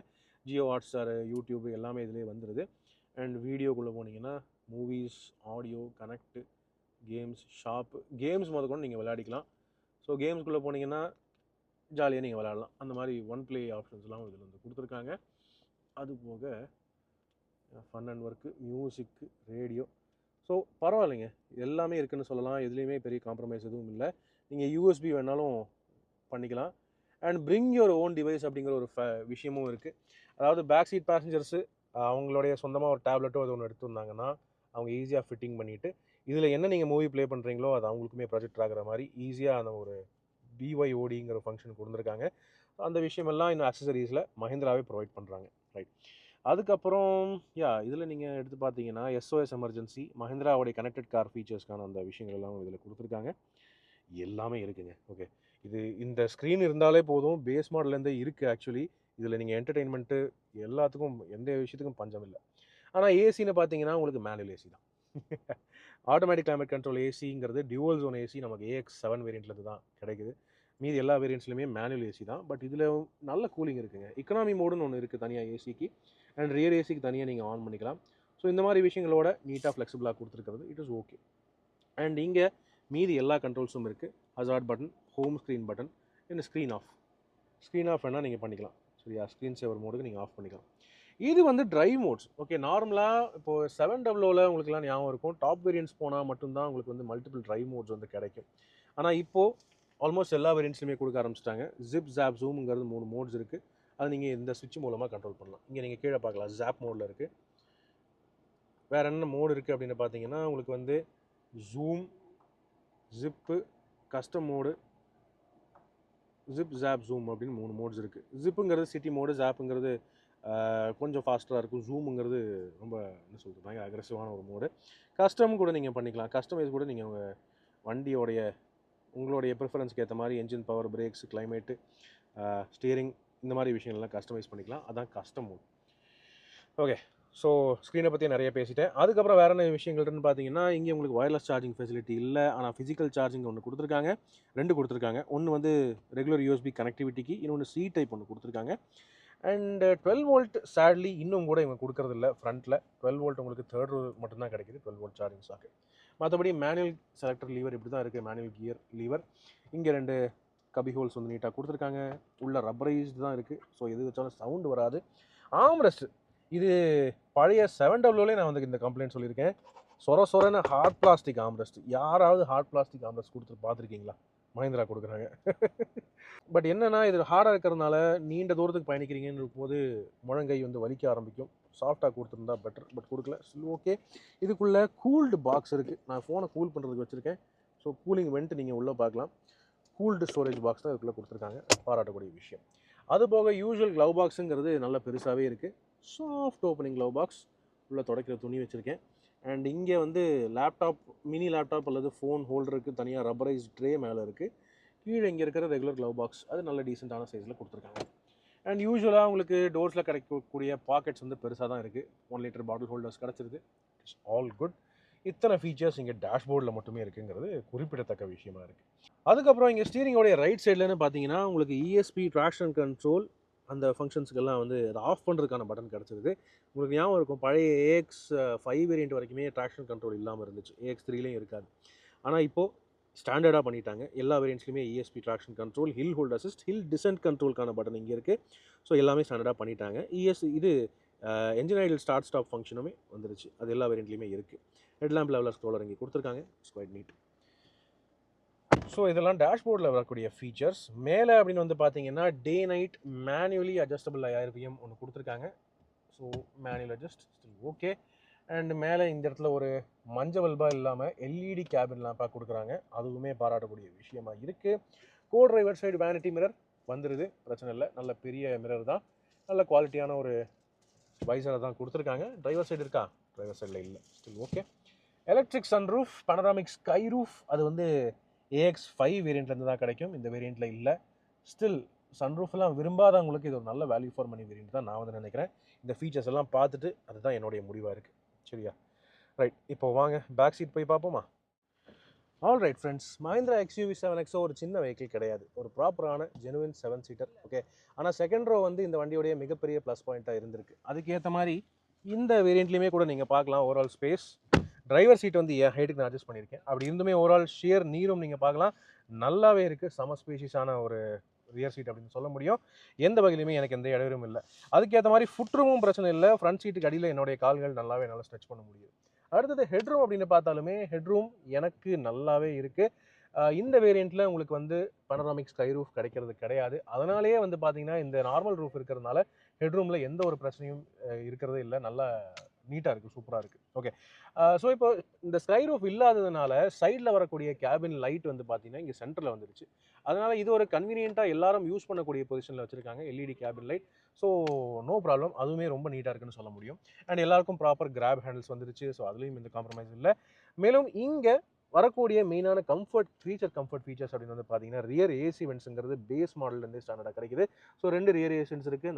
ஜியோ ஹாட்ஸ்டார், யூடியூப் எல்லாமே இதிலே வந்துடுது. அண்ட் வீடியோக்குள்ளே போனீங்கன்னா movies, audio, connect, games, shop, games முதற்கொண்டு நீங்கள் விளையாடிக்கலாம். ஸோ கேம்ஸ்குள்ளே போனீங்கன்னா ஜாலியாக நீங்கள் விளையாடலாம். அந்த மாதிரி ஒன் ப்ளே ஆப்ஷன்ஸ்லாம் இதில் வந்து கொடுத்துருக்காங்க. அது போக fun and work, music, radio, so பரவாயில்லைங்க. எல்லாமே இருக்குதுன்னு சொல்லலாம். எதுலேயுமே பெரிய காம்ப்ரமைஸ் எதுவும் இல்லை. நீங்கள் யூஎஸ்பி வேணாலும் பண்ணிக்கலாம். And bring your own device அப்படிங்கிற ஒரு விஷயமும் இருக்குது. அதாவது பேக் சீட் பேசஞ்சர்ஸு அவங்களுடைய சொந்தமாக ஒரு டேப்லெட்டோ அது ஒன்று எடுத்துருந்தாங்கன்னா அவங்க ஈஸியாக ஃபிட்டிங் பண்ணிவிட்டு இதில் என்ன நீங்கள் மூவி ப்ளே பண்ணுறீங்களோ அது அவங்களுக்குமே ப்ராஜெக்ட் ஆகிற மாதிரி ஈஸியாக அந்த ஒரு BYODங்கிற ஃபங்க்ஷன் கொடுத்துருக்காங்க. அந்த விஷயமெல்லாம் இன்னும் அக்சசரிஸில் மஹிந்திராவே ப்ரொவைட் பண்ணுறாங்க. ரைட். அதுக்கப்புறம் இதில் நீங்கள் எடுத்து பார்த்தீங்கன்னா SOS எமர்ஜென்சி, மஹிந்திராவுடைய கனெக்டட் கார் ஃபீச்சர்ஸ்க்கான அந்த விஷயங்கள் எல்லாம் இதில் கொடுத்துருக்காங்க. எல்லாமே இருக்குங்க. ஓகே, இந்த ஸ்க்ரீன் இருந்தாலே போதும். பேஸ் மாடல்லேருந்தே இருக்குது ஆக்சுவலி. இதில் நீங்கள் என்டர்டெயின்மெண்ட்டு எல்லாத்துக்கும் எந்த விஷயத்துக்கும் பஞ்சம் இல்லை. ஆனால் ஏசின்னு பார்த்தீங்கன்னா உங்களுக்கு மேனுவல் ஏசி தான். ஆட்டோமேட்டிக் கிளைமேட் கண்ட்ரோல் ஏசிங்கிறது டியூவல் ஜோன் ஏசி நமக்கு AX7 வேரியண்ட்லேருந்து தான் கிடைக்குது. மீதி எல்லா வேரியண்ட்ஸ்லையுமே மேனுவல் ஏசி தான். பட் இதில் நல்ல கூலிங் இருக்குங்க. எக்கனாமி மோடுன்னு ஒன்று இருக்குது தனியாக ஏசிக்கு. அண்ட் ரியர் ஏசிக்கு தனியாக நீங்கள் ஆன் பண்ணிக்கலாம். ஸோ இந்த மாதிரி விஷயங்களோட நீட்டாக ஃப்ளெக்சிபிளாக கொடுத்துருக்கிறது இட் இஸ் ஓகே. அண்ட் இங்கே மீதி எல்லா கண்ட்ரோல்ஸும் இருக்குது. Hazard button, home screen button, இந்த ஸ்க்ரீன் ஆஃப் வேணால் நீங்கள் பண்ணிக்கலாம். சரியா? ஸ்க்ரீன் சேவர் மோடுக்கு நீங்கள் ஆஃப் பண்ணிக்கலாம். இது வந்து டிரைவ் மோட்ஸ். ஓகே, நார்மலாக இப்போது 700ல் உங்களுக்குலாம் ஞாபகம் இருக்கும், டாப் வேரியன்ட்ஸ் போனால் மட்டும்தான் உங்களுக்கு வந்து மல்டிபிள் டிரைவ் மோட்ஸ் வந்து கிடைக்கும். ஆனால் இப்போது ஆல்மோஸ்ட் எல்லா வேரியன்ட்ஸ்லையுமே கொடுக்க ஆரம்பிச்சிட்டாங்க. ஜிப், ஜாப், ஜூம்ங்கிறது 3 மோட்ஸ் இருக்குது. அது நீங்கள் இந்த சுவிட்ச் மூலமாக கண்ட்ரோல் பண்ணலாம். இங்கே நீங்கள் கீழே பார்க்கலாம், ஜாப் மோடில் இருக்குது. வேறு என்ன மோடு இருக்குது அப்படின்னு பார்த்தீங்கன்னா உங்களுக்கு வந்து zoom, zip, custom mode, zip, job, zoom அப்படின்னு 3 மோட்ஸ் இருக்குது. ஜிப்புங்கிறது சிட்டி மோடு, ஜாப்புங்கிறது கொஞ்சம் ஃபாஸ்ட்டாக இருக்கும், ஜூமுங்கிறது ரொம்ப என்ன சொல்கிறது பயங்கர அக்ரெசிவான ஒரு மோடு. கஸ்டம் கூட நீங்கள் பண்ணிக்கலாம். கஸ்டமைஸ் கூட நீங்கள் உங்கள் வண்டியோடைய உங்களுடைய ப்ரிஃபரன்ஸ்க்கு ஏற்ற மாதிரி engine power, brakes, climate, steering, இந்த மாதிரி விஷயங்கள்லாம் கஸ்டமைஸ் பண்ணிக்கலாம். அதான் கஸ்டம் மோட். ஓகே, ஸோ ஸ்க்ரீனை பற்றி நிறைய பேசிட்டேன். அதுக்கப்புறம் வேறு என்ன விஷயங்கள்னு பார்த்தீங்கன்னா இங்கே உங்களுக்கு வயர்லெஸ் சார்ஜிங் ஃபெசிலிட்டி இல்லை. ஆனால் ஃபிசிக்கல் சார்ஜிங் ஒன்று கொடுத்துருக்காங்க, 2 கொடுத்துருக்காங்க. ஒன்று வந்து ரெகுலர் USB கனெக்டிவிட்டிக்கு, இன்னொன்று C டைப் ஒன்று கொடுத்துருக்காங்க. அண்ட் 12 வோல்ட் சேட்லி இன்னும் கூட இவங்க கொடுக்கறதில்ல. ஃப்ரண்ட்டில் 12 வோல்ட் உங்களுக்கு தேர்ட் ரோ மட்டும்தான் கிடைக்குது, 12 வோல்ட் சார்ஜிங் சாக்கு. மற்றபடி மேனுவல் செலக்டர் லீவர் இப்படி தான் இருக்குது, மேனுவல் கியர் லீவர். இங்கே 2 கபி ஹோல்ஸ் வந்து நீட்டாக கொடுத்துருக்காங்க. உள்ள ரப்பரைஸ்டு தான் இருக்குது, ஸோ எது வச்சாலும் சவுண்டு வராது. ஆம்ரெஸ்ட் இது பழைய 700லே நான் வந்து இந்த கம்ப்ளைண்ட் சொல்லியிருக்கேன். சொரன்னு ஹார்ட் பிளாஸ்டிக் ஆம்ரெஸ்ட். யாராவது ஹார்ட் பிளாஸ்டிக் ஆம்ரெஸ்ட் கொடுத்து பார்த்துருக்கீங்களா? மஹிந்திரா கொடுக்குறாங்க. பட் என்னென்னா இது ஹார்டாக இருக்கிறதுனால நீண்ட தூரத்துக்கு பயணிக்கிறீங்கன்னு இருக்கும்போது முழங்கை வந்து வலிக்க ஆரம்பிக்கும். சாஃப்டாக கொடுத்துருந்தா பெட்டர், பட் கொடுக்கல. சரி, ஓகே. இதுக்குள்ளே கூல்டு பாக்ஸ் இருக்குது. நான் ஃபோனை கூல் பண்ணுறதுக்கு வச்சுருக்கேன். ஸோ கூலிங் வெண்ட் நீங்கள் உள்ளே பார்க்கலாம். கூல்டு ஸ்டோரேஜ் பாக்ஸ் தான் இதுக்குள்ளே கொடுத்துருக்காங்க, பாராட்டக்கூடிய விஷயம். அதுபோக யூஸ்வல் க்ளவ் பாக்ஸுங்கிறது நல்லா பெருசாகவே இருக்குது. Soft opening glove box. உள்ளே துடைக்கிற துணி வச்சுருக்கேன். அண்ட் இங்கே வந்து லேப்டாப், மினி லேப்டாப் அல்லது ஃபோன் ஹோல்டருக்கு தனியாக ரப்பரைஸ் ட்ரே மேலே இருக்குது. கீழே இங்கே இருக்கிற ரெகுலர் க்ளவ் பாக்ஸ் அது நல்ல டீசெண்டான சைஸில் கொடுத்துருக்காங்க. அண்ட் யூஸ்வலாக உங்களுக்கு டோர்ஸில் கிடைக்கக்கூடிய பாக்கெட்ஸ் வந்து பெருசாக தான் இருக்குது. 1 லிட்டர் பாட்டில் ஹோல்டர்ஸ் கிடச்சிருது. It's all good. இத்தனை ஃபீச்சர்ஸ் இங்கே டேஷ்போர்டில் மட்டுமே இருக்குங்கிறது குறிப்பிடத்தக்க விஷயமா இருக்குது. அதுக்கப்புறம் இங்கே ஸ்டீரிங்கோடைய ரைட் சைட்லன்னு பார்த்தீங்கன்னா உங்களுக்கு ESP ட்ராக்ஷன் கண்ட்ரோல் அந்த ஃபங்க்ஷன்ஸ்க்கெல்லாம் வந்து அதை ஆஃப் பண்ணுறதுக்கான பட்டன் கிடச்சிருது. உங்களுக்கு ஞாபகம் இருக்கும், பழைய AX5 வேரியண்ட் வரைக்குமே ட்ராக்ஷன் கண்ட்ரோல் இல்லாமல் இருந்துச்சு. AX3லையும் இருக்காது. ஆனால் இப்போது ஸ்டாண்டர்டாக பண்ணிட்டாங்க. எல்லா வேரியண்ட்ஸ்லையுமே ESP traction control, hill hold assist, hill descent கண்ட்ரோலுக்கான பட்டன் இங்கே இருக்குது. ஸோ எல்லாமே ஸ்டாண்டர்டாக பண்ணிட்டாங்க. இது என்ஜின் ஐடல் ஸ்டார்ட் ஸ்டாப் ஃபங்க்ஷனுமே வந்துருச்சு. அது எல்லா வேரியண்ட்லையுமே இருக்குது. ஹெட் லேம்ப் லெவலர் ஸ்க்ரோலர் இங்கே கொடுத்துருக்காங்க. It's quite NEET. ஸோ இதெல்லாம் டேஷ்போர்டில் வரக்கூடிய ஃபீச்சர்ஸ். மேலே அப்படின்னு வந்து பார்த்தீங்கன்னா day night manually adjustable IRPM ஒன்று கொடுத்துருக்காங்க. So manual adjust still okay. And மேலே இந்த இடத்துல ஒரு மஞ்சள் பல்பாக இல்லாமல் LED கேபின் லேம்பாக கொடுக்குறாங்க. அதுவுமே பாராட்டக்கூடிய விஷயமா இருக்குது. கோ டிரைவர் சைடு வேனிட்டி மிரர் வந்துடுது, பிரச்சனை இல்லை. நல்ல பெரிய மிரர் தான். நல்ல குவாலிட்டியான ஒரு வைசரை தான் கொடுத்துருக்காங்க. டிரைவர் சைடு இருக்கா? டிரைவர் சைடில் இல்லை. Still okay. Electric sunroof, panoramic sky roof அது வந்து AX5 வேரியண்ட்லேருந்து தான் கிடைக்கும். இந்த வேரியண்ட்டில் இல்லை. ஸ்டில் சன்ரூஃப்லாம் விரும்பாதவங்களுக்கு இது ஒரு நல்ல வேல்யூ ஃபார் மணி வேரியண்ட் தான் நான் வந்து நினைக்கிறேன். இந்த ஃபீச்சர்ஸ் எல்லாம் பார்த்துட்டு அதுதான் என்னுடைய முடிவாக இருக்குது. சரியா? ரைட். இப்போ வாங்க பேக் சீட் போய் பார்ப்போமா? All right friends, Mahindra XUV 7XO ஒரு சின்ன வெஹிக்கிள் கிடையாது. ஒரு ப்ராப்பரான ஜெனுவின் 7 சீட்டர். ஓகே. ஆனால் செகண்ட் ரோ வந்து இந்த வண்டியோடைய மிகப்பெரிய ப்ளஸ் பாயிண்ட்டாக இருந்திருக்கு. அதுக்கேற்ற மாதிரி இந்த வேரியண்ட்லேயுமே கூட நீங்கள் பார்க்கலாம். ஓவரால் ஸ்பேஸ், டிரைவர் சீட் வந்து என் ஹைட்டுக்கு நான் அட்ஜஸ்ட் பண்ணியிருக்கேன். அப்படி இருந்துமே ஓவரால் ஷியர் நீரும் நீங்கள் பார்க்கலாம், நல்லாவே இருக்குது. சம ஸ்பேஷியஸான ஒரு ரியர் சீட் அப்படின்னு சொல்ல முடியும். எந்த வகையிலுமே எனக்கு எந்த இடையூறும் இல்லை. அதுக்கேற்ற மாதிரி ஃபுட்ரூமும் பிரச்சனை இல்லை. ஃப்ரண்ட் சீட்டுக்கு அடியில் என்னுடைய கால்கள் நல்லாவே நல்லா ஸ்ட்ரெச் பண்ண முடியுது. அடுத்தது ஹெட்ரூம் அப்படின்னு பார்த்தாலுமே ஹெட்ரூம் எனக்கு நல்லாவே இருக்குது. இந்த வேரியண்ட்டில் உங்களுக்கு வந்து பனராமிக் ஸ்கை ரூஃப் கிடைக்கிறது கிடையாது. அதனாலேயே வந்து பார்த்தீங்கன்னா இந்த நார்மல் ரூஃப் இருக்கிறதுனால ஹெட்ரூமில் எந்த ஒரு பிரச்சனையும் இருக்கிறதே இல்லை. நல்லா நீட்டாக இருக்குது, சூப்பராக இருக்குது. ஓகே. ஸோ இப்போ இந்த ஸ்கை ரூஃப் இல்லாததுனால சைடில் வரக்கூடிய கேபின் லைட் வந்து பார்த்தீங்கன்னா இங்கே சென்டரில் வந்துருச்சு. அதனால் இது ஒரு கன்வீனியண்ட்டாக எல்லாரும் யூஸ் பண்ணக்கூடிய பொசிஷனில் வச்சுருக்காங்க LED cabin light. So no problem, அதுவுமே ரொம்ப நீட்டாக இருக்குன்னு சொல்ல முடியும். அண்ட் எல்லாருக்கும் ப்ராப்பர் கிராப் ஹேண்டில்ஸ் வந்துருச்சு. ஸோ அதுலேயும் எந்த காம்ப்ரமைஸ் இல்லை. மேலும் இங்கே வரக்கூடிய மெயினான கம்ஃபர்ட் ஃபீச்சர்ஸ் அப்படின்னு வந்து பார்த்தீங்கன்னா ரியர் ஏசி வென்ட்ஸுங்கிறது பேஸ் மாடல்லேருந்து ஸ்டாண்டர்டாக கிடைக்குது. ஸோ 2 ரியர் ஏசி வென்ட்ஸ் இருக்குது.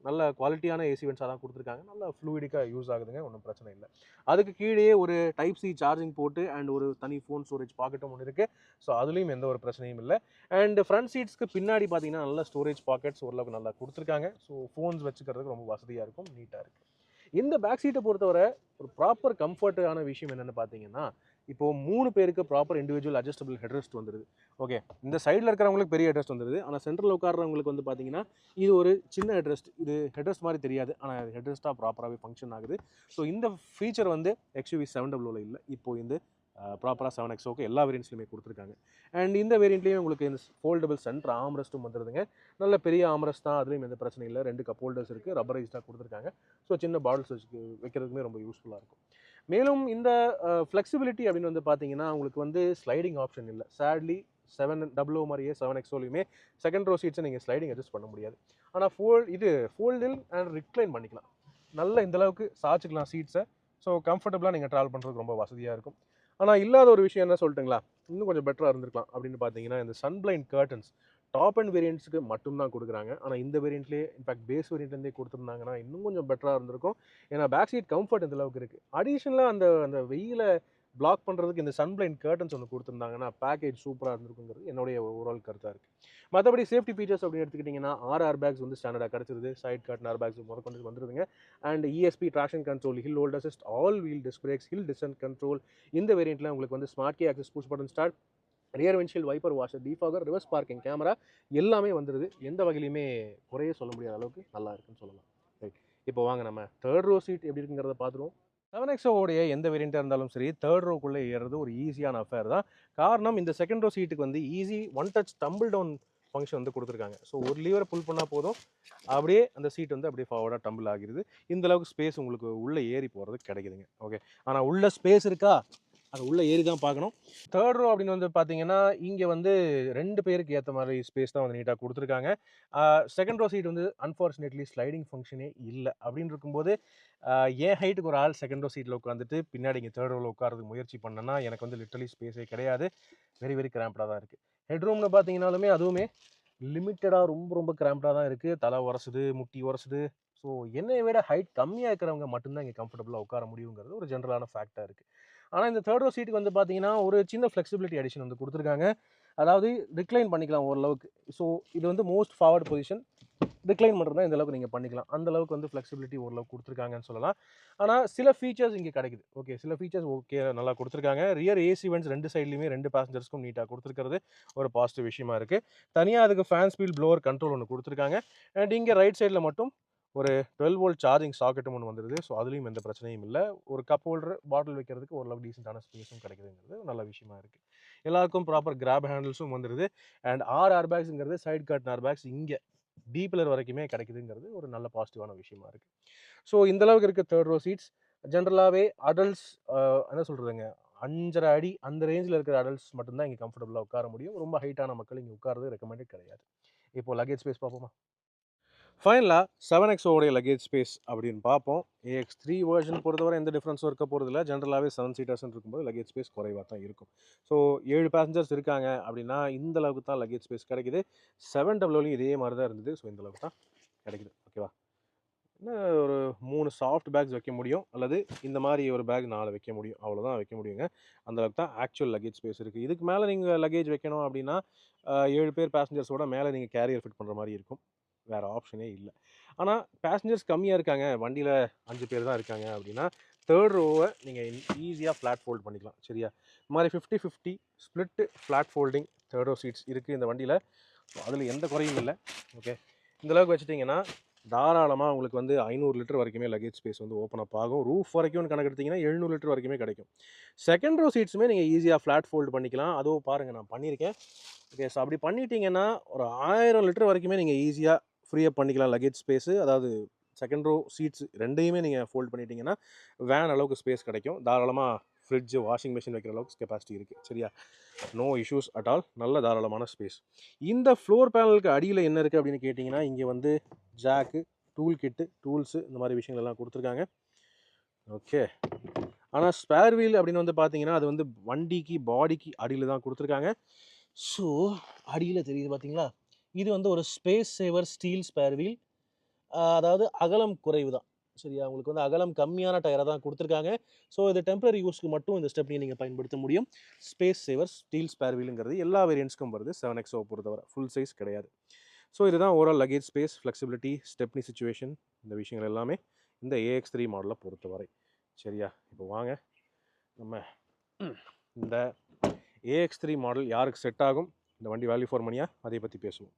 நல்ல குவாலிட்டியான ஏசி வென்ட்ஸாக தான் கொடுத்துருக்காங்க. நல்லா ஃப்ளூயிடிக்காக யூஸ் ஆகுதுங்க, ஒன்றும் பிரச்சனை இல்லை. அதுக்கு கீழே ஒரு டைப் C சார்ஜிங் போட்டு அண்ட் ஒரு தனி ஃபோன் ஸ்டோரேஜ் பாக்கெட்டும் ஒன்று இருக்குது. ஸோ அதுலேயும் எந்த ஒரு பிரச்சனையும் இல்லை. அண்ட் ஃப்ரண்ட் சீட்ஸ்க்கு பின்னாடி பார்த்தீங்கன்னா நல்ல ஸ்டோரேஜ் பாக்கெட்ஸ் ஓரளவுக்கு நல்லா கொடுத்துருக்காங்க. ஸோ ஃபோன்ஸ் வச்சுக்கிறதுக்கு ரொம்ப வசதியாக இருக்கும், நீட்டாக இருக்குது. இந்த பேக் சீட்டை பொறுத்தவரை ஒரு ப்ராப்பர் கம்ஃபர்ட்டான விஷயம் என்னென்னு பார்த்தீங்கன்னா, இப்போது 3 பேருக்கு ப்ராப்பர் இண்டிவிஜுவல் அட்ஜஸ்டபிள் ஹெட்ரெஸ்ட் வந்துடுது. ஓகே. இந்த சைடில் இருக்கிறவங்களுக்கு பெரிய ஹெட்ரெஸ்ட் வந்துடுது. ஆனால் சென்ட்ரல் உட்கார்றவங்களுக்கு வந்து பார்த்தீங்கன்னா இது ஒரு சின்ன ஹெட்ரெஸ்ட். இது ஹெட்ரெஸ்ட் மாதிரி தெரியாது, ஆனால் ஹெட்ரெஸ்ட்டாக ப்ராப்பராகவே ஃபங்க்ஷன் ஆகுது. ஸோ இந்த ஃபீச்சர் வந்து XUV 700ல் இல்லை. இப்போது இந்த ப்ராப்பராக 7XOக்கு எல்லா வேரியண்ட்ஸ்லையுமே கொடுத்துருக்காங்க. அண்ட் இந்த வேரியண்ட்லேயும் உங்களுக்கு இந்த ஃபோல்டபிள் சென்டர் ஆம்ரெஸ்ட்டும் வந்துடுதுங்க. நல்ல பெரிய ஆம்ரெஸ்ட் தான், அதுலேயும் எந்த பிரச்சனை இல்லை. 2 கப் ஹோல்டர்ஸ் இருக்குது, ரப்பரைஸ்டாக கொடுத்துருக்காங்க. ஸோ சின்ன பாட்டில்ஸ் வைக்கிறதுக்குமே ரொம்ப யூஸ்ஃபுல்லாக இருக்கும். மேலும் இந்த ஃப்ளெக்சிபிலிட்டி அப்படின்னு வந்து பார்த்தீங்கன்னா உங்களுக்கு வந்து ஸ்லைடிங் ஆப்ஷன் இல்லை. சேட்லி 700 மாதிரியே 7XOலையுமே செகண்ட் ரோ சீட்ஸை நீங்கள் ஸ்லைடிங் அட்ஜஸ்ட் பண்ண முடியாது. ஆனால் ஃபோல்டில் அண்ட் ரிக்ளைன் பண்ணிக்கலாம். நல்ல இந்தளவுக்கு சாய்ச்சிக்கலாம் சீட்ஸை. ஸோ கம்ஃபர்டபுளாக நீங்கள் ட்ராவல் பண்ணுறதுக்கு ரொம்ப வசதியாக இருக்கும். ஆனால் இல்லாத ஒரு விஷயம் என்ன சொல்லிட்டுங்களா, இன்னும் கொஞ்சம் பெட்டராக இருந்திருக்கலாம் அப்படின்னு பார்த்தீங்கன்னா இந்த சன்பிளைண்ட் கர்டன்ஸ் டாப் அண்ட் வேரியண்ட்ஸுக்கு மட்டும்தான் கொடுக்குறாங்க. ஆனால் இந்த வேரியண்ட்லேயே இன்ஃபேக்ட் பேஸ் வேரியண்ட்லேருந்தே கொடுத்துருந்தாங்கன்னா இன்னும் கொஞ்சம் பெட்டராக இருந்திருக்கும். ஏன்னா பேக் சீட் கம்ஃபர்ட் இந்த அளவுக்கு இருக்குது. அடிஷ்னலாக அந்த வெயில பிளாக் பண்ணுறதுக்கு இந்த சன்பிளைண்ட் கர்டன்ஸ் ஒன்று கொடுத்துருந்தாங்கன்னா பேக்கேஜ் சூப்பராக இருந்திருக்குங்கிறது என்னுடைய ஓவரால் கருத்தாக இருக்குது. மற்றபடி சேஃப்டி ஃபீச்சர்ஸ் அப்படின்னு எடுத்துக்கிட்டிங்கன்னா 6 ஏர்பேக்ஸ் வந்து ஸ்டாண்டர்டாக கிடச்சிருது. சைட் கர்டன் ஏர்பேக்ஸ் முதற்கொண்டு வந்துருதுங்க. And ESP traction control, hill hold assist, all wheel disc brakes, hill descent control. இந்த வேரியண்ட்டில் உங்களுக்கு வந்து smart key access, push button start, rear windshield wiper washer, defogger, reverse parking camera எல்லாமே வந்துடுது. எந்த வகையிலுமே குறைய சொல்ல முடியாத அளவுக்கு நல்லா இருக்குன்னு சொல்லலாம். ரைட். இப்போ வாங்க நம்ம தேர்ட் ரோ சீட் எப்படி இருக்குங்கிறத பார்த்துருவோம். 7XOடைய எந்த வேரியண்ட்டாக இருந்தாலும் சரி தேர்ட் ரோக்குள்ளே ஏறுறது ஒரு ஈஸியான அஃபேர் தான். காரணம் இந்த செகண்ட் ரோ சீட்டுக்கு வந்து easy one touch tumble down function வந்து கொடுத்துருக்காங்க. ஸோ ஒரு லீவரை புல் பண்ணால் போதும், அப்படியே அந்த சீட் வந்து அப்படியே ஃபார்வர்டாக டம்பிள் ஆகிடுது. இந்த அளவுக்கு ஸ்பேஸ் உங்களுக்கு உள்ளே ஏறி போகிறது கிடைக்குதுங்க. ஓகே. ஆனால் உள்ள ஸ்பேஸ் இருக்கா? அது உள்ளே ஏறி தான் பார்க்கணும். தேர்ட் ரோ அப்படின்னு வந்து பார்த்தீங்கன்னா, இங்கே வந்து 2 பேருக்கு ஏற்ற மாதிரி ஸ்பேஸ் தான் வந்து நீட்டாக கொடுத்துருக்காங்க. செகண்ட் ரோ சீட் வந்து அன்ஃபார்ச்சுனேட்லி ஸ்லைடிங் ஃபங்க்ஷனே இல்ல. அப்படின்னு இருக்கும்போது, என் ஹைட்டுக்கு ஒரு ஆள் செகண்ட் ரோ சீட்ல உட்காந்துட்டு, பின்னாடி இங்கே தேர்ட் ரோல உட்கார்றதுக்கு முயற்சி பண்ணேன்னா, எனக்கு வந்து லிட்டரலி ஸ்பேஸே கிடையாது. வெரி வெரி கிராம்ப்டா தான் இருக்கு. ஹெட்ரூம்ல பார்த்தீங்கனாலுமே அதுவுமே லிமிட்டடா ரொம்ப ரொம்ப கிராம்ப்டா தான் இருக்கு. தலை உரசுது, முட்டி உரசுது. ஸோ என்னைய விட ஹைட் கம்மியா இருக்கிறவங்க மட்டும் தான் இங்கே கம்ஃபர்டபுளா உட்கார முடியுங்கிறது ஒரு ஜென்ரலான ஃபேக்ட்டா இருக்கு. ஆனா இந்த தேர்ட் ரோ சீட்டுக்கு வந்து பார்த்தீங்கன்னா, ஒரு சின்ன ஃப்ளெக்சிபிலிட்டி அடிஷன் வந்து குடுத்துருக்காங்க. அதாவது ரிக்ளைன் பண்ணிக்கலாம் ஓரளவுக்கு. ஸோ இது வந்து மோஸ்ட் ஃபார்வர்ட் பொசிஷன். ரிக்ளைன் பண்ணுறதுனா இந்த அளவுக்கு நீங்க பண்ணிக்கலாம். அந்த அளவுக்கு வந்து ஃப்ளெக்சிபிலிட்டி ஓரளவுக்கு குடுத்துருக்காங்கன்னு சொல்லலாம். ஆனா சில ஃபீச்சர்ஸ் இங்க கிடைக்குது. ஓகே, சில ஃபீச்சர்ஸ் ஓகே நல்லா குடுத்துருக்காங்க. ரியர் ஏசி வென்ட்ஸ் 2 சைட்லயுமே 2 பேசஞ்சர்ஸ்க்கும் நீட்டா குடுத்துருக்கிறது ஒரு பாசிட்டிவ் விஷயமா இருக்கு. தனியா அதுக்கு ஃபேன் ஸ்பீட் ப்ளோவர் கண்ட்ரோல் ஒண்ணு குடுத்துருக்காங்க. அண்ட் இங்க ரைட் சைடுல மட்டும் ஒரு 12 வோல்ட் சார்ஜிங் சாக்கெட்டும் ஒண்ணு வந்துருது. ஸோ அதுலயும் எந்த பிரச்சனையும் இல்ல. ஒரு கப் ஹோல்டர், பாட்டில் வைக்கிறதுக்கு ஓரளவு டீசென்ட்டான ஸ்பேஸும் கிடைக்குதுங்கிறது ஒரு நல்ல விஷயமா இருக்கு. எல்லாருக்கும் ப்ராப்பர் கிராப் ஹேண்டில்ஸும் வந்துருது. அண்ட் 6 ஏர்பேக்ஸ்ங்கிறது சைடு கர்டன் ஏர்பேக்ஸ் இங்க டி பில்லர் வரைக்குமே கிடைக்குதுங்கிறது ஒரு நல்ல பாசிட்டிவான விஷயமா இருக்கு. ஸோ இந்த அளவுக்கு இருக்க தேர்ட் ரோ சீட்ஸ் ஜென்ரலாகவே அடல்ட்ஸ் என்ன சொல்றதுங்க 5.5 அடி அந்த ரேஞ்சில் இருக்கிற அடல்ட்ஸ் மட்டும்தான் இங்கே கம்ஃபர்டபுளாக உட்கார முடியும். ரொம்ப ஹைட்டான மக்கள் இங்கே உட்காரது ரெக்கமெண்டட் கிடையாது. இப்போ லக்கேஜ் ஸ்பேஸ் பார்ப்போமா? ஃபைனலாக 7XO உடைய லக்கேஜ் ஸ்பேஸ் அப்படின்னு பார்ப்போம். AX3 வெர்ஷன் பொறுத்தவரை எந்த டிஃப்ரென்ஸும் இருக்க போகிறதில்ல. ஜென்ரலாகவே 7 சீட்டர்ஸ்ன்னு இருக்கும்போது லக்கேஜ் ஸ்பேஸ் குறைவாக தான் இருக்கும். ஸோ 7 பேசஞ்சர்ஸ் இருக்காங்க அப்படின்னா இந்த அளவுக்கு தான் லக்கேஜ் ஸ்பேஸ் கிடைக்குது. 700லையும் இதே மாதிரி தான் இருந்தது. ஸோ இந்த அளவுக்கு தான் கிடைக்குது. ஓகேவா? இன்னும் ஒரு 3 சாஃப்ட் பேக்ஸ் வைக்க முடியும். அல்லது இந்த மாதிரி ஒரு பேக் 4 வைக்க முடியும். அவ்வளோதான் வைக்க முடியுங்க. அந்த அளவுக்கு தான் ஆக்சுவல் லக்கேஜ் ஸ்பேஸ் இருக்குது. இதுக்கு மேலே நீங்கள் லக்கேஜ் வைக்கணும் அப்படின்னா 7 பேர் பேசஞ்சர்ஸோட மேலே நீங்கள் கேரியர் ஃபிட் பண்ணுற மாதிரி இருக்கும். வேறு ஆப்ஷனே இல்லை. ஆனால் பேசஞ்சர்ஸ் கம்மியாக இருக்காங்க, வண்டியில் 5 பேர் தான் இருக்காங்க அப்படின்னா தேர்ட் ரோவை நீங்கள் ஈஸியாக ஃப்ளாட் ஃபோல்ட் பண்ணிக்கலாம். சரியா? இந்த மாதிரி 50-50 split flat folding third row seats இருக்குது இந்த வண்டியில். அதில் எந்த குறையும் இல்லை. ஓகே, இந்த அளவுக்கு வச்சுட்டிங்கன்னா தாராளமாக உங்களுக்கு வந்து 500 லிட்டர் வரைக்குமே லக்கேஜ் ஸ்பேஸ் வந்து ஓப்பன் அப் ஆகும். ரூஃப் வரைக்கும்னு கணக்கு எடுத்திங்கன்னா 700 லிட்டர் வரைக்குமே கிடைக்கும். செகண்ட் ரோ சீட்ஸுமே நீங்கள் ஈஸியாக ஃப்ளாட் ஃபோல்டு பண்ணிக்கலாம். அதுவும் பாருங்கள் நான் பண்ணியிருக்கேன். ஓகே, ஸோ அப்படி பண்ணிட்டீங்கன்னா ஒரு 1000 லிட்டர் வரைக்குமே நீங்கள் ஈஸியாக ஃப்ரீ அப் பண்ணிக்கலாம் லக்கேஜ் ஸ்பேஸு. அதாவது செகண்ட் ரோ சீட்ஸ் ரெண்டையுமே நீங்கள் ஃபோல்ட் பண்ணிட்டீங்கன்னா வேன் அளவுக்கு ஸ்பேஸ் கிடைக்கும். தாராளமாக ஃப்ரிட்ஜு, வாஷிங் மிஷின் வைக்கிற அளவுக்கு கெப்பாசிட்டி இருக்குது. சரியா? No issues at all. நல்ல தாராளமான ஸ்பேஸ். இந்த ஃப்ளோர் பேனலுக்கு அடியில் என்ன இருக்குது அப்படின்னு கேட்டிங்கன்னா இங்கே வந்து ஜாக்கு, டூல் கிட்டு, டூல்ஸு இந்த மாதிரி விஷயங்கள் எல்லாம் கொடுத்துருக்காங்க. ஓகே, ஆனால் ஸ்பேர் வீல் அப்படின்னு வந்து பார்த்தீங்கன்னா அது வந்து வண்டிக்கு பாடிக்கு அடியில் தான் கொடுத்துருக்காங்க. ஸோ அடியில் தெரியுது பார்த்தீங்களா? இது வந்து ஒரு ஸ்பேஸ் சேவர் ஸ்டீல் ஸ்பேர் வீல். அதாவது அகலம் குறைவு தான். சரியா? உங்களுக்கு வந்து அகலம் கம்மியான டயரை தான் கொடுத்துருக்காங்க. ஸோ இது டெம்பரரி யூஸ்க்கு மட்டும் இந்த ஸ்டெப்னியை நீங்கள் பயன்படுத்த முடியும். ஸ்பேஸ் சேவர் ஸ்டீல் ஸ்பேர் வீலுங்கிறது எல்லா வேரியன்ட்ஸ்க்கும் வருது 7XO பொறுத்தவரை. ஃபுல் சைஸ் கிடையாது. ஸோ இதுதான் overall luggage space, flexibility, stepney situation, இந்த விஷயங்கள் எல்லாமே இந்த AX3 மாடலை பொறுத்தவரை. சரியா? இப்போ வாங்க நம்ம இந்த AX3 மாடல் யாருக்கு செட் ஆகும், இந்த வண்டி வேல்யூ ஃபார் மணியா, அதை பற்றி பேசுவோம்.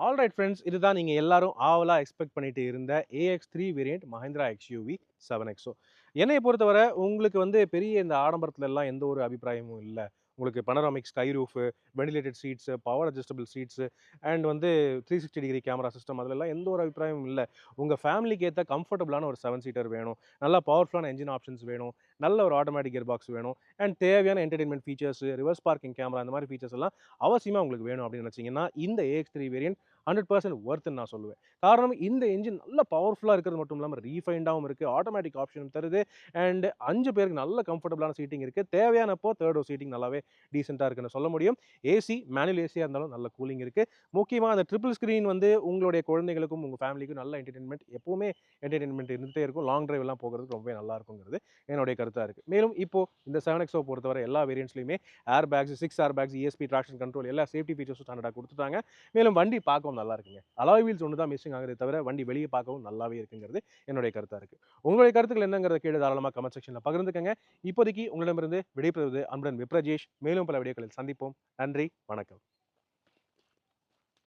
ஆல்ரைட் ஃப்ரெண்ட்ஸ், இதுதான் நீங்கள் எல்லாரும் ஆவலாக எக்ஸ்பெக்ட் பண்ணிட்டு இருந்த AX3 variant Mahindra XUV 7XO. என்னை பொறுத்தவரை உங்களுக்கு வந்து பெரிய இந்த ஆடம்பரத்துல எல்லாம் எந்த ஒரு அபிப்பிராயமும் இல்லை. உங்களுக்கு panoramic sky roof, ventilated seats, power adjustable seats and வந்து 360 டிகிரி கேமரா சிஸ்டம் அதிலெல்லாம் எந்த ஒரு அபிப்பிராயமும் இல்லை. உங்கள் ஃபேமிலிக்கு ஏற்ற கம்ஃபர்டபுளான ஒரு 7 சீட்டர் வேணும், நல்லா பவர்ஃபுல்லான என்ஜின் ஆப்ஷன்ஸ் வேணும், நல்ல ஒரு ஆட்டோமேட்டிக் கியர் பாக்ஸ் வேணும் அண்ட் தேவையான entertainment features, reverse parking camera இந்த மாதிரி ஃபீச்சர்ஸ் எல்லாம் அவசியமாக உங்களுக்கு வேணும் அப்படின்னு நினச்சிங்கன்னா இந்த AX3 வேரியண்ட் 100% ஒர்த்துன்னு நான் சொல்லுவேன். காரணம் இந்த என்ஜின் நல்ல பவர்ஃபுல்லாக இருக்கிறது மட்டும் இல்லாமல் ரீஃபைண்டாகவும் இருக்குது, ஆட்டோமேட்டிக் ஆப்ஷனும் தருது அண்ட் 5 பேருக்கு நல்ல கம்ஃபர்டபுளான சீட்டிங் இருக்குது. தேவையானப்போ தேர்ட் ரோ சீட்டிங் நல்லாவே டீசெண்டாக இருக்குன்னு சொல்ல முடியும். ஏசி மேனுவல் ஏசியாக இருந்தாலும் நல்ல கூலிங் இருக்குது. முக்கியமாக அந்த ட்ரிபிள் ஸ்க்ரீன் வந்து உங்களுடைய குழந்தைகளுக்கும் உங்கள் ஃபேமிலிக்கும் நல்ல என்டர்டெயின்மெண்ட், எப்போவுமே என்டர்டெயின்மெண்ட் இருந்துகிட்டே இருக்கும். லாங் டிரைவ் எல்லாம் போகிறதுக்கு ரொம்பவே நல்லா இருக்குங்கிறது என்னுடைய கருத்தாக இருக்குது. மேலும் இப்போ இந்த 7XO பொறுத்தவரை எல்லா வேரியன்ட்ஸ்லையுமே air bags, 6 air bags, ESP traction control எல்லா சேஃப்டி ஃபீச்சர்ஸும் ஸ்டாண்டர்டாக கொடுத்துட்டாங்க. மேலும் வண்டி பார்க்கவும் நல்லா இருக்குங்க. அலாய் வீல்ஸ் ஒன்று தான் மிஸ்ஸிங் ஆகுதே தவிர வண்டி வெளியே பார்க்கவும் நல்லாவே இருக்குங்கிறது என்னுடைய கருத்தாக இருக்குது. உங்களுடைய கருத்துக்கள் என்னங்கிறத கீழே தாராளமாக கமெண்ட் செக்ஷனில் பகிர்ந்துக்கங்க. இப்போதைக்கு உங்களிடமிருந்து விடைபெறுவது அன்புடன் விப்ரஜேஷ். மேலும் பல வீடியோக்களில் சந்திப்போம். நன்றி, வணக்கம்.